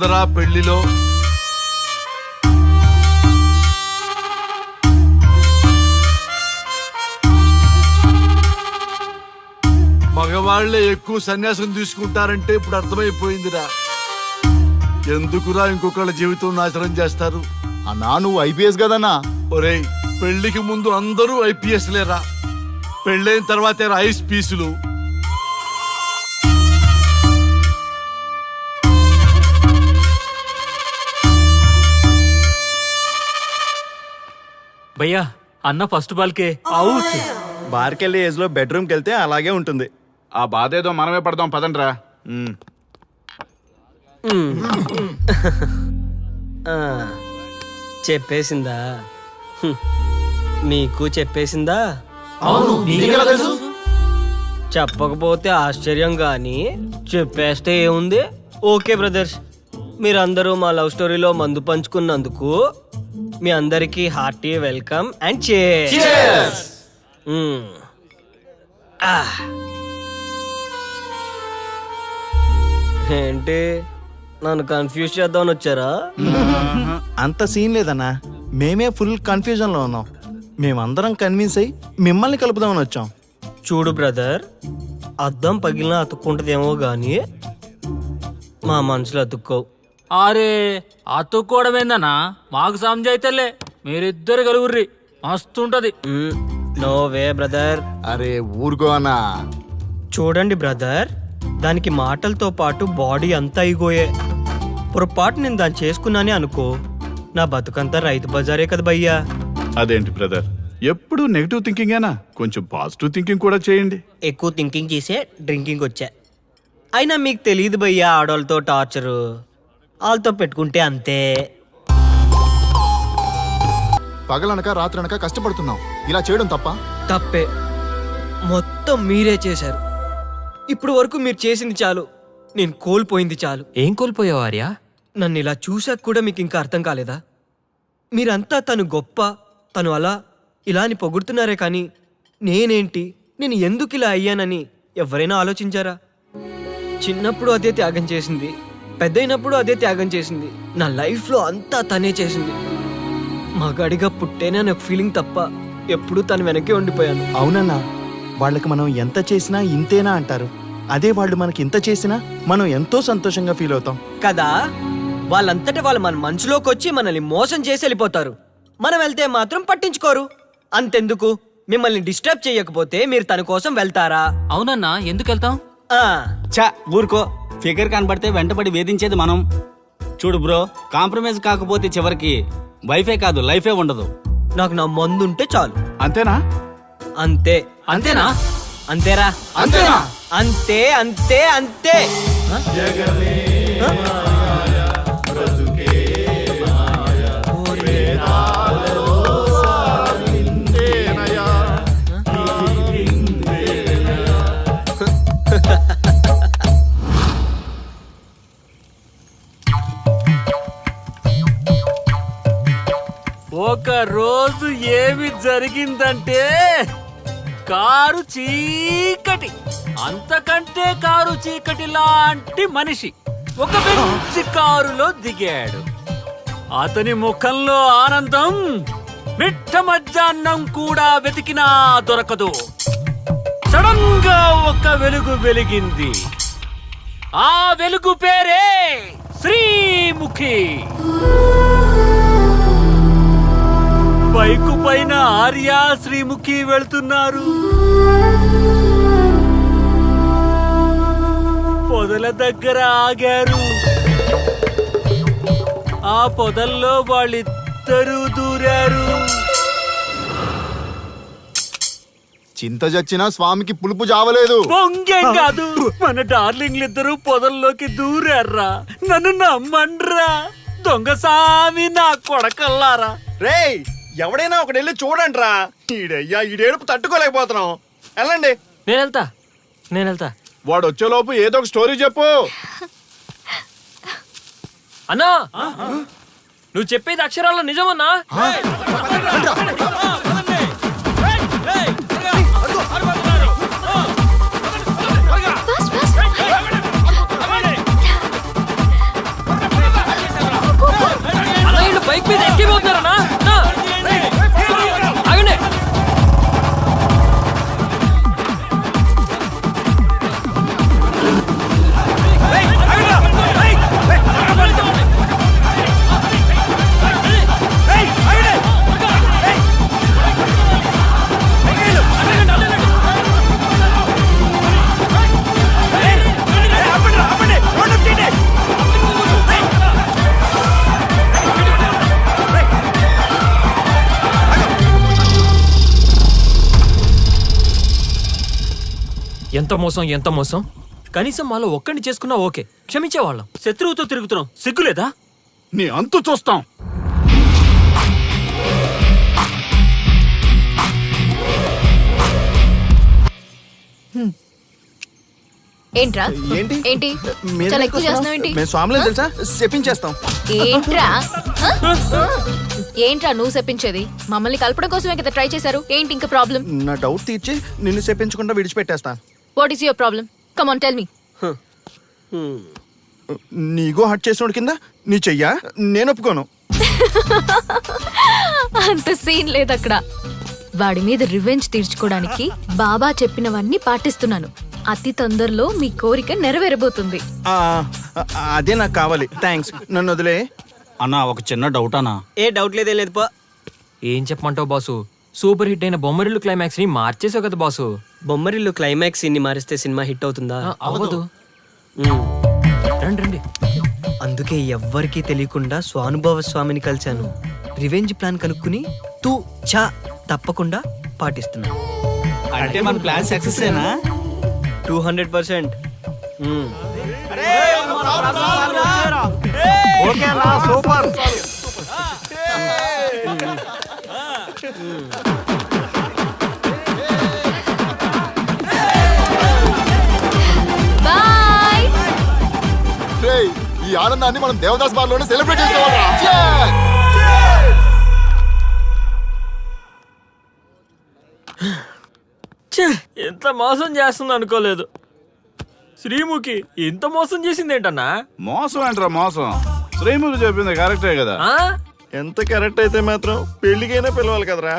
ముందర పెళ్లిలో మగవాళ్లే ఎక్కువ సన్యాసం తీసుకుంటారంటే ఇప్పుడు అర్థమైపోయిందిరా. ఎందుకురా ఇంకొకళ్ళ జీవితం నాశనం చేస్తారు? అన్నా నువ్వు ఐపీఎస్ కదన్నా. ఒరేయ్, పెళ్లికి ముందు అందరూ ఐపీఎస్ లేరా, పెళ్ళైన తర్వాతే ఐస్ పీసులు. భయ్యా అన్న ఫస్ట్ బాల్కే అవుట్. బార్కెళ్ళే ఏజ్ లో బెడ్రూమ్కి వెళ్తే అలాగే ఉంటుంది. ఆ బాధ ఏదో మనమే పడదాం పదండ్రా. చెప్పేసిందా? మీకు చెప్పేసిందా? చెప్పకపోతే ఆశ్చర్యం గాని చెప్పేస్తే ఏముంది? ఓకే బ్రదర్స్, మీరందరూ మా లవ్ స్టోరీలో మందు పంచుకున్నందుకు మీ అందరికీ హార్టీ వెల్కమ్ అండ్ cheers. ఏంటి నన్ను కన్ఫ్యూజ్ చేద్దామని వచ్చారా? అంత సీన్ లేదన్నా, మేమే ఫుల్ కన్ఫ్యూజన్ లో ఉన్నాం. మేమందరం కన్విన్స్ అయ్యి మిమ్మల్ని కలుపుదామని వచ్చాం. చూడు బ్రదర్, అద్దం పగిలిన అతుక్కుంటదేమో గాని మా మనసులో అతుక్కోవు. అరే అతుక్కోవడమేందన్నా, మాకు సమజైతేలే, మీరిద్దరు కలుగుర్రి మస్తుంటది. No way brother. అరే ఊరుకో అన్నా. చూడండి బ్రదర్, దానికి మాటలతో పాటు బాడీ అంతా అయిపోయే. పొరపాటు నేను దాన్ని చేసుకున్నానే అనుకో, నా బతుకంతా రైతు బజారే కదా భయ్యా. అదేంటి బ్రదర్, ఎప్పుడు నెగిటివ్ థింకింగేనా? కొంచెం పాజిటివ్ థింకింగ్ కూడా చేయండి. ఎక్కువ థింకింగ్ చేసే డ్రింకింగ్ వచ్చా. అయినా మీకు తెలియదు భయ్యా ఆడవాళ్ళతో టార్చరు. వాళ్ళతో పెట్టుకుంటే అంతే. పగలనక రాత్రనక కష్టపడుతున్నావు, ఇలా చేయడం తప్ప? తప్పే, మొత్తం మీరే చేశారు. ఇప్పుడు వరకు మీరు చేసింది చాలు, నేను కోల్పోయింది చాలు. ఏం కోల్పోయావు ఆర్యా? నన్ను ఇలా చూసాక కూడా మీకు ఇంకా అర్థం కాలేదా? మీరంతా తను గొప్ప, తను అలా ఇలా అని పొగుడుతున్నారే కానీ నేనేంటి, నేను ఎందుకు ఇలా అయ్యానని ఎవరైనా ఆలోచించారా? చిన్నప్పుడు అదే త్యాగం చేసింది, పెద్దయినప్పుడు అదే త్యాగం చేసింది. నా లైఫ్లో అంతా తనే చేసింది. మగాడిగా పుట్టేనే అనే ఒక ఫీలింగ్ తప్ప ఎప్పుడూ తను వెనక్కి ఉండిపోయాను. అవునన్నా, వాళ్ళకి మనం ఎంత చేసినా ఇంతేనా అంటారు. అదే వాళ్ళు మనకి ఇంత చేసినా మనం ఎంతో సంతోషంగా ఫీల్ అవుతాం కదా. వాళ్ళంతటా వాళ్ళు మన మనసులోకి వచ్చి మనల్ని మోసం చేసి వెళ్ళిపోతారు. మనం వెళ్తే మాత్రం పట్టించుకోరు. అంతెందుకు, మిమ్మల్ని డిస్టర్బ్ చేయకపోతే మీరు తన కోసం వెళ్తారా? అవునన్నా, ఎందుకు వెళ్తాం? చా ఊరుకో, ఫిగర్ కనబడితే వెంటబడి వేధించేది మనం. చూడు బ్రో, కాంప్రమైజ్ కాకపోతే చివరికి వైఫే కాదు లైఫే ఉండదు. నాకు నా మందుంటే చాలు. అంతేనా? అంతే. అంతేనా? అంతేరా? అంతేనా? అంతే అంతే అంతే. ఒక రోజు ఏమి జరిగిందంటే, కారు చీకటి, అంతకంటే కారు చీకటి లాంటి మనిషి ఒక మంచి కారులో దిగాడు. అతని ముఖంలో ఆనందం మిట్ట మధ్యాహ్నం కూడా వెతికినా దొరకదు. సడన్ గా ఒక వెలుగు వెలిగింది. ఆ వెలుగు పేరే శ్రీముఖి. బైకు పైన ఆర్య శ్రీముఖి వెళ్తున్నారు. పొదల దగ్గర ఆగారు. ఆ పొదల్లో వాళ్ళిద్దరూ దూరారు. చింత చచ్చినా స్వామికి పులుపు జావలేదు. పొంగేం కాదు, మన డార్లింగ్లిద్దరూ పొదల్లోకి దూరారా. నన్ను నమ్మండ్రా, దొంగసామి నా కొడకల్లారా. రేయ్, ఎవడైనా ఒకటి వెళ్ళి చూడండి రా. ఈడయ్యా ఈడేడుపు తట్టుకోలేకపోతున్నాం. వెళ్ళండి. నేను వెళ్తా. వాడు వచ్చేలోపు ఏదో ఒక స్టోరీ చెప్పు. అన్నా, నువ్వు చెప్పేది అక్షరాల్లో నిజమన్నా? ఎంత మోసం ఎంత మోసం. కనీసం మాలో ఒక్కడిని చేసుకున్నా ఓకే, క్షమించేవాళ్ళం. శత్రువుతో తిరుగుతున్నాం, సిగ్గులేదా? నీ అంతు చూస్తాం. ఏంట్రా ఏంటి? ఏంటి మీరు చాలా ఎందుకు ఎక్కువ చేస్తున్నావు ఏంటి? మేము స్వాములని తెలుసా, చెప్పించేస్తాం. ఏంట్రా ఏంట్రా నువ్వు చెప్పించేది? మమ్మల్ని కలపడం కోసమే కదా ట్రై చేశారు. ఏంటి ఇంకా ప్రాబ్లం? నా డౌట్ తీర్చి నిన్ను చెప్పించకుండా విడిచిపెట్టేస్తా. What is your problem? Come on tell me. నీ ఈగో హట్ చేసినోడి కింద నీ చెయ్యా నేను ఒప్పుకోను. అంత సీన్ లేదు అక్కడ. వాడి మీద రివెంజ్ తీర్చుకోవడానికి బాబా చెప్పినవన్నీ పాటిస్తున్నాను. అతి తొందరలో మీ కోరిక నెరవేరబోతుంది. ఆ, అదే నాకు కావాలి. థ్యాంక్స్, నన్ను వదిలే. అన్నా ఒక చిన్న డౌట్ అన్నా. ఏ డౌట్ లేదేం లేదు పో. ఏం చెప్పమంటావు బాసు? సూపర్ హిట్ అయిన బొమ్మరిల్లు క్లైమాక్స్ ని మార్చేసావు కదా బాసు. బొమ్మరిల్లు క్లైమాక్స్ ఇన్ని మారిస్తే సినిమా హిట్ అవుతుందా? అవ్వదు. రండి రండి. అందుకే ఎవ్వరికీ తెలియకుండా స్వానుభవ స్వామిని కలిశాను. రివెంజ్ ప్లాన్ కనుక్కుని తూ చా తప్పకుండా పాటిస్తున్నా. అంటే మన ప్లాన్ సక్సెస్ ఏనా? 200%. సూపర్. బాయ్. రేయ్, ఈ ఆనందాన్ని మనం దేవదాస్ బార్ లోనే సెలబ్రేట్ చేసుకోవాలా? ఎంత మోసం చేస్తుంది అనుకోలేదు. శ్రీముఖి ఇంత మోసం చేసింది ఏంటన్నా? మోసం అంటారా మోసం? శ్రీముఖి చెప్పింది కరెక్టే కదా. ఎంత కరెక్ట్ అయితే మాత్రం పెళ్లికైనా పిలవాలి కదరా.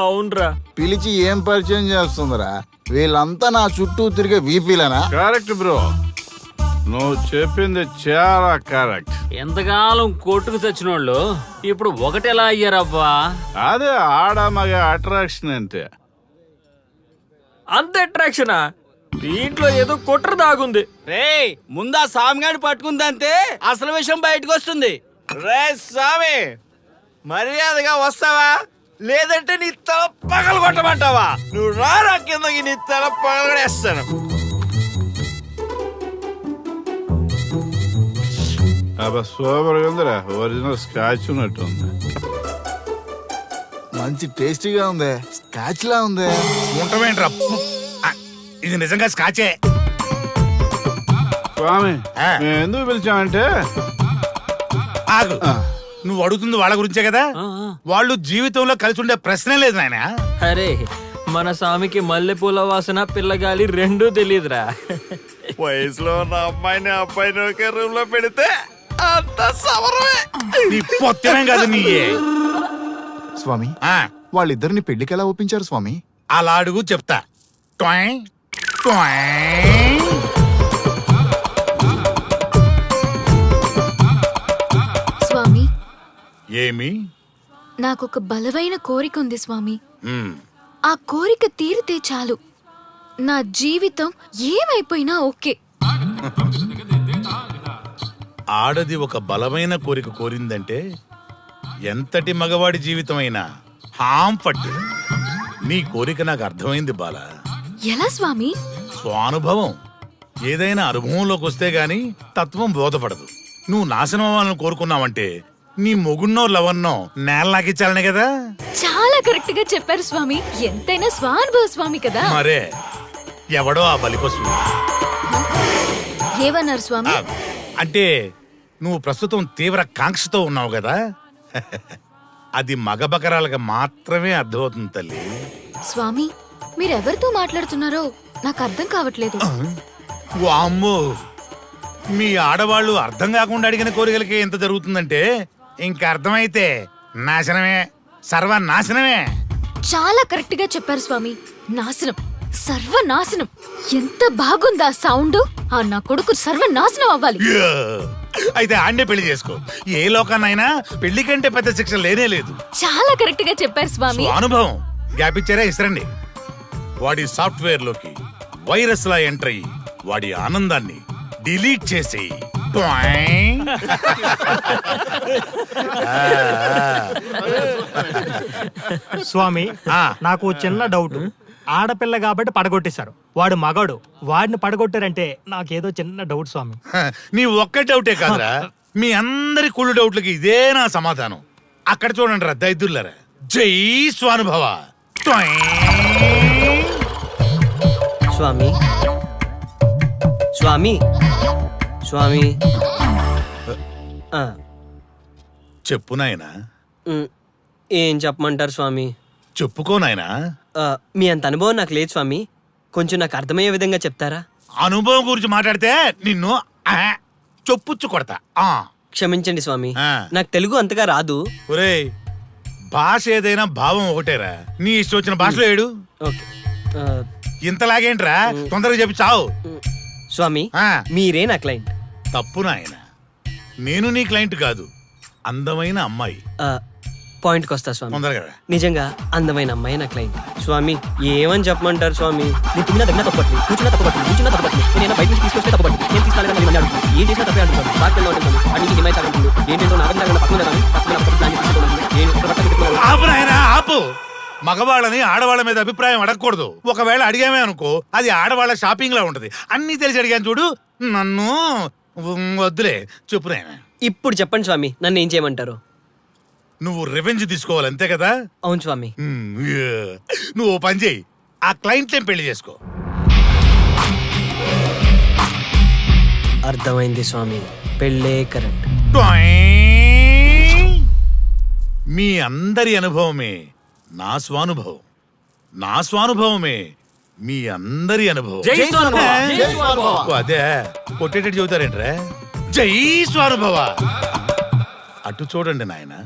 అవునరా. పిలిచి ఏం పరిచయం చేస్తుందిరా? వీళ్ళంతా నా చుట్టూ తిరిగే వీపీలనా? కరెక్ట్ బ్రో, నువ్వు చెప్పింది చాలా కరెక్ట్. ఎంతకాలం కొట్టుకు చచ్చిన వాళ్ళు ఇప్పుడు ఒకటెలా అయ్యారబ్బా? అదే ఆడ మగ అట్రాక్షన్ అంటే. అంత అట్రాక్షనా? దీంట్లో ఏదో కుట్ర దాగుంది. రే ముందా సామిగాని పట్టుకుందంటే అసలు విషయం బయటకు వస్తుంది. రే స్వామి, మర్యాదగా వస్తావా లేదంటే నీ తల పగలు కొట్టమంటావా? నువ్వు రారా కిందకి, నీ తల పగలగడేస్తాను. అబ్బా సూపర్ గా ఉందిరా, ఒరిజినల్ స్కాచ్ ఉన్నట్టు ఉంది. మంచి టేస్టీగా ఉంది. స్కాచ్ లా ఉంది. ఉంటామేంట్రా, ఇది నిజంగా స్కాచే. స్వామి, మేము ఎందుకు పిలిచామంటే ఆగు, నువ్వు అడుగుతుంది వాళ్ళ గురించే కదా. వాళ్ళు జీవితంలో కలిసి ఉండే ప్రశ్నే లేదు నాయన. అరే మన స్వామికి మల్లెపూల వాసన పిల్లగాలి రెండూ తెలియదురా. వయసులో ఉన్న అమ్మాయిని అబ్బాయిని ఒకే రూమ్ లో పెడితే అంత సమరమే. నీ పొత్తమేం కాదు నీ. స్వామి, వాళ్ళిద్దరిని పెళ్లికి ఎలా ఒప్పించారు స్వామి? అలా అడుగు చెప్తా. ట్వాయ్, ట్వాయ్. స్వామి, ఏమి? నాకొక బలమైన కోరిక ఉంది స్వామి. మ్మ్. ఆ కోరిక తీరితే చాలు, నా జీవితం ఏమైపోయినా ఓకే. ఆడది ఒక బలమైన కోరిక కోరిందంటే ఎంతటి మగవాడి జీవితమైనా హాం పట్టు. నీ కోరిక నాకు అర్థమైంది బాల. ఎలా స్వామి? స్వానుభవం. ఏదైనా అనుభవంలోకి వస్తే గాని తత్వం బోధపడదు. నువ్వు నాశనం అవ్వాలని కోరుకున్నావంటే నీ మొగున్నో లవన్నో నేల నాకిచ్చాలనే కదా. చాలా కరెక్ట్ గా చెప్పారు స్వామి. ఎంతైనా స్వానుభవ స్వామి కదా. మరే ఎవడో ఆ బలిపశు. ఏమన్నారు స్వామి? అంటే నువ్వు ప్రస్తుతం తీవ్ర కాంక్షతో ఉన్నావు కదా. అది మగ బకరాలకు మాత్రమే అర్థమవుతుంది తల్లి. స్వామి, మీరెవరితో మాట్లాడుతున్నారో నాకు అర్థం కావట్లేదు. వామ్మో, మీ ఆడవాళ్ళు అర్థం కాకుండా అడిగిన కోరికలకి ఎంత జరుగుతుందంటే ఇంకా అర్థమైతే నాశనమే, సర్వనాశనమే. చాలా కరెక్ట్ గా చెప్పారు స్వామి. నాశనం, సర్వనాశనం. ఎంత బాగుందా సౌండ్? ఆ నా కొడుకు సర్వనాశనం అవ్వాలి. యా! అయితే ఆండే పెళ్లి చేసుకో. ఏ లోకాన్నైనా పెళ్లి కంటే పెద్ద శిక్ష లేనే లేదు. చాలా కరెక్ట్ గా చెప్పారు స్వామి. అనుభవం గ్యాప్ ఇచ్చారా? ఇసరండి. వాడి సాఫ్ట్వేర్ లోకి వైరస్ లా ఎంటర్ అయ్యి వాడి ఆనందాన్ని డిలీట్ చేసి స్వామి, నాకు చిన్న డౌట్. ఆడపిల్ల కాబట్టి పడగొట్టేశారు. వాడు మగాడు, వాడిని పడగొట్టారంటే నాకేదో చిన్న డౌట్ స్వామి. నీ ఒక్క డౌటే కాదురా, మీ అందరి కుళ్ళు డౌట్లకి ఇదే నా సమాధానం. అక్కడ చూడండి రా దైదుర్లరా. జై స్వానుభవ. స్వామి స్వామి స్వామి ఆ, చెప్పు నాయనా, ఏం చెప్పమంటారు స్వామి? చెప్పుకో నాయనా. మీ అంత అనుభవం నాకు లేదు స్వామి, కొంచెం నాకు అర్థమయ్యే విధంగా చెప్తారా? అనుభవం గురించి మాట్లాడితే నిన్ను చొప్పుచ్చు కొడతా. క్షమించండి స్వామి, నాకు తెలుగు అంతగా రాదు. ఒరేయ్, భాష ఏదైనా భావం ఒకటేరా. నీ ఇష్టం వచ్చిన భాషలో ఏడు. ఓకే. ఇంతలాగేంట్రా, తొందరగా చెప్పి చావు. స్వామి, మీరే నా క్లయింట్. తప్పు నాయన, నేను నీ క్లయింట్ కాదు, అందమైన అమ్మాయి. పాయింట్కి వస్తా స్వామి. తొందరగా రా. నిజంగా అందమైన అమ్మాయి నా క్లయింట్. స్వామి, ఏమని చెప్పమంటారు స్వామి? నేను తిన్నా దగ్గర తప్పట్లేదు, కూర్చున్నా తప్పట్లేదు, కూర్చున్నా తప్పట్లేదు, నేను బయట నుంచి తీసుకొస్తే తప్పట్లేదు, నేను తీసుకెళ్ళాలని మళ్ళీ అడుగుతాను. ఏం చేసినా తప్పే అంటున్నాను. బాగా ఉంటుంది, అన్నింటి హిమాయత్ అంటుంది. ఏంటంటే నా దగ్గర పక్కన ఆపు నాయనా, ఆపు. మగవాళ్ళని ఆడవాళ్ళ మీద అభిప్రాయం అడగకూడదు. ఒకవేళ అడిగామే అనుకో, అది ఆడవాళ్ళ షాపింగ్ లా ఉంటది. అన్ని తెలిసి అడిగాను చూడు, నన్ను వద్దులే. చెప్పు నాయనా. ఇప్పుడు చెప్పండి స్వామి, నన్ను ఏం చేయమంటారు? నువ్వు రివెంజ్ తీసుకోవాలి, అంతే కదా? అవును స్వామి. నువ్వు ఓ పని చేయి, ఆ క్లయింట్ పెళ్లి చేసుకో. అర్థమైంది స్వామి, పెళ్ళే కరెక్ట్. మీ అందరి అనుభవమే నా స్వానుభవం, నా స్వానుభవమే మీ అందరి అనుభవం. జై స్వానుభవ. జై స్వానుభవ. ఓ, అదే కొట్టేటట్టు చెబుతారేంట్రా? జై స్వానుభవ. అటు చూడండి నాయనా.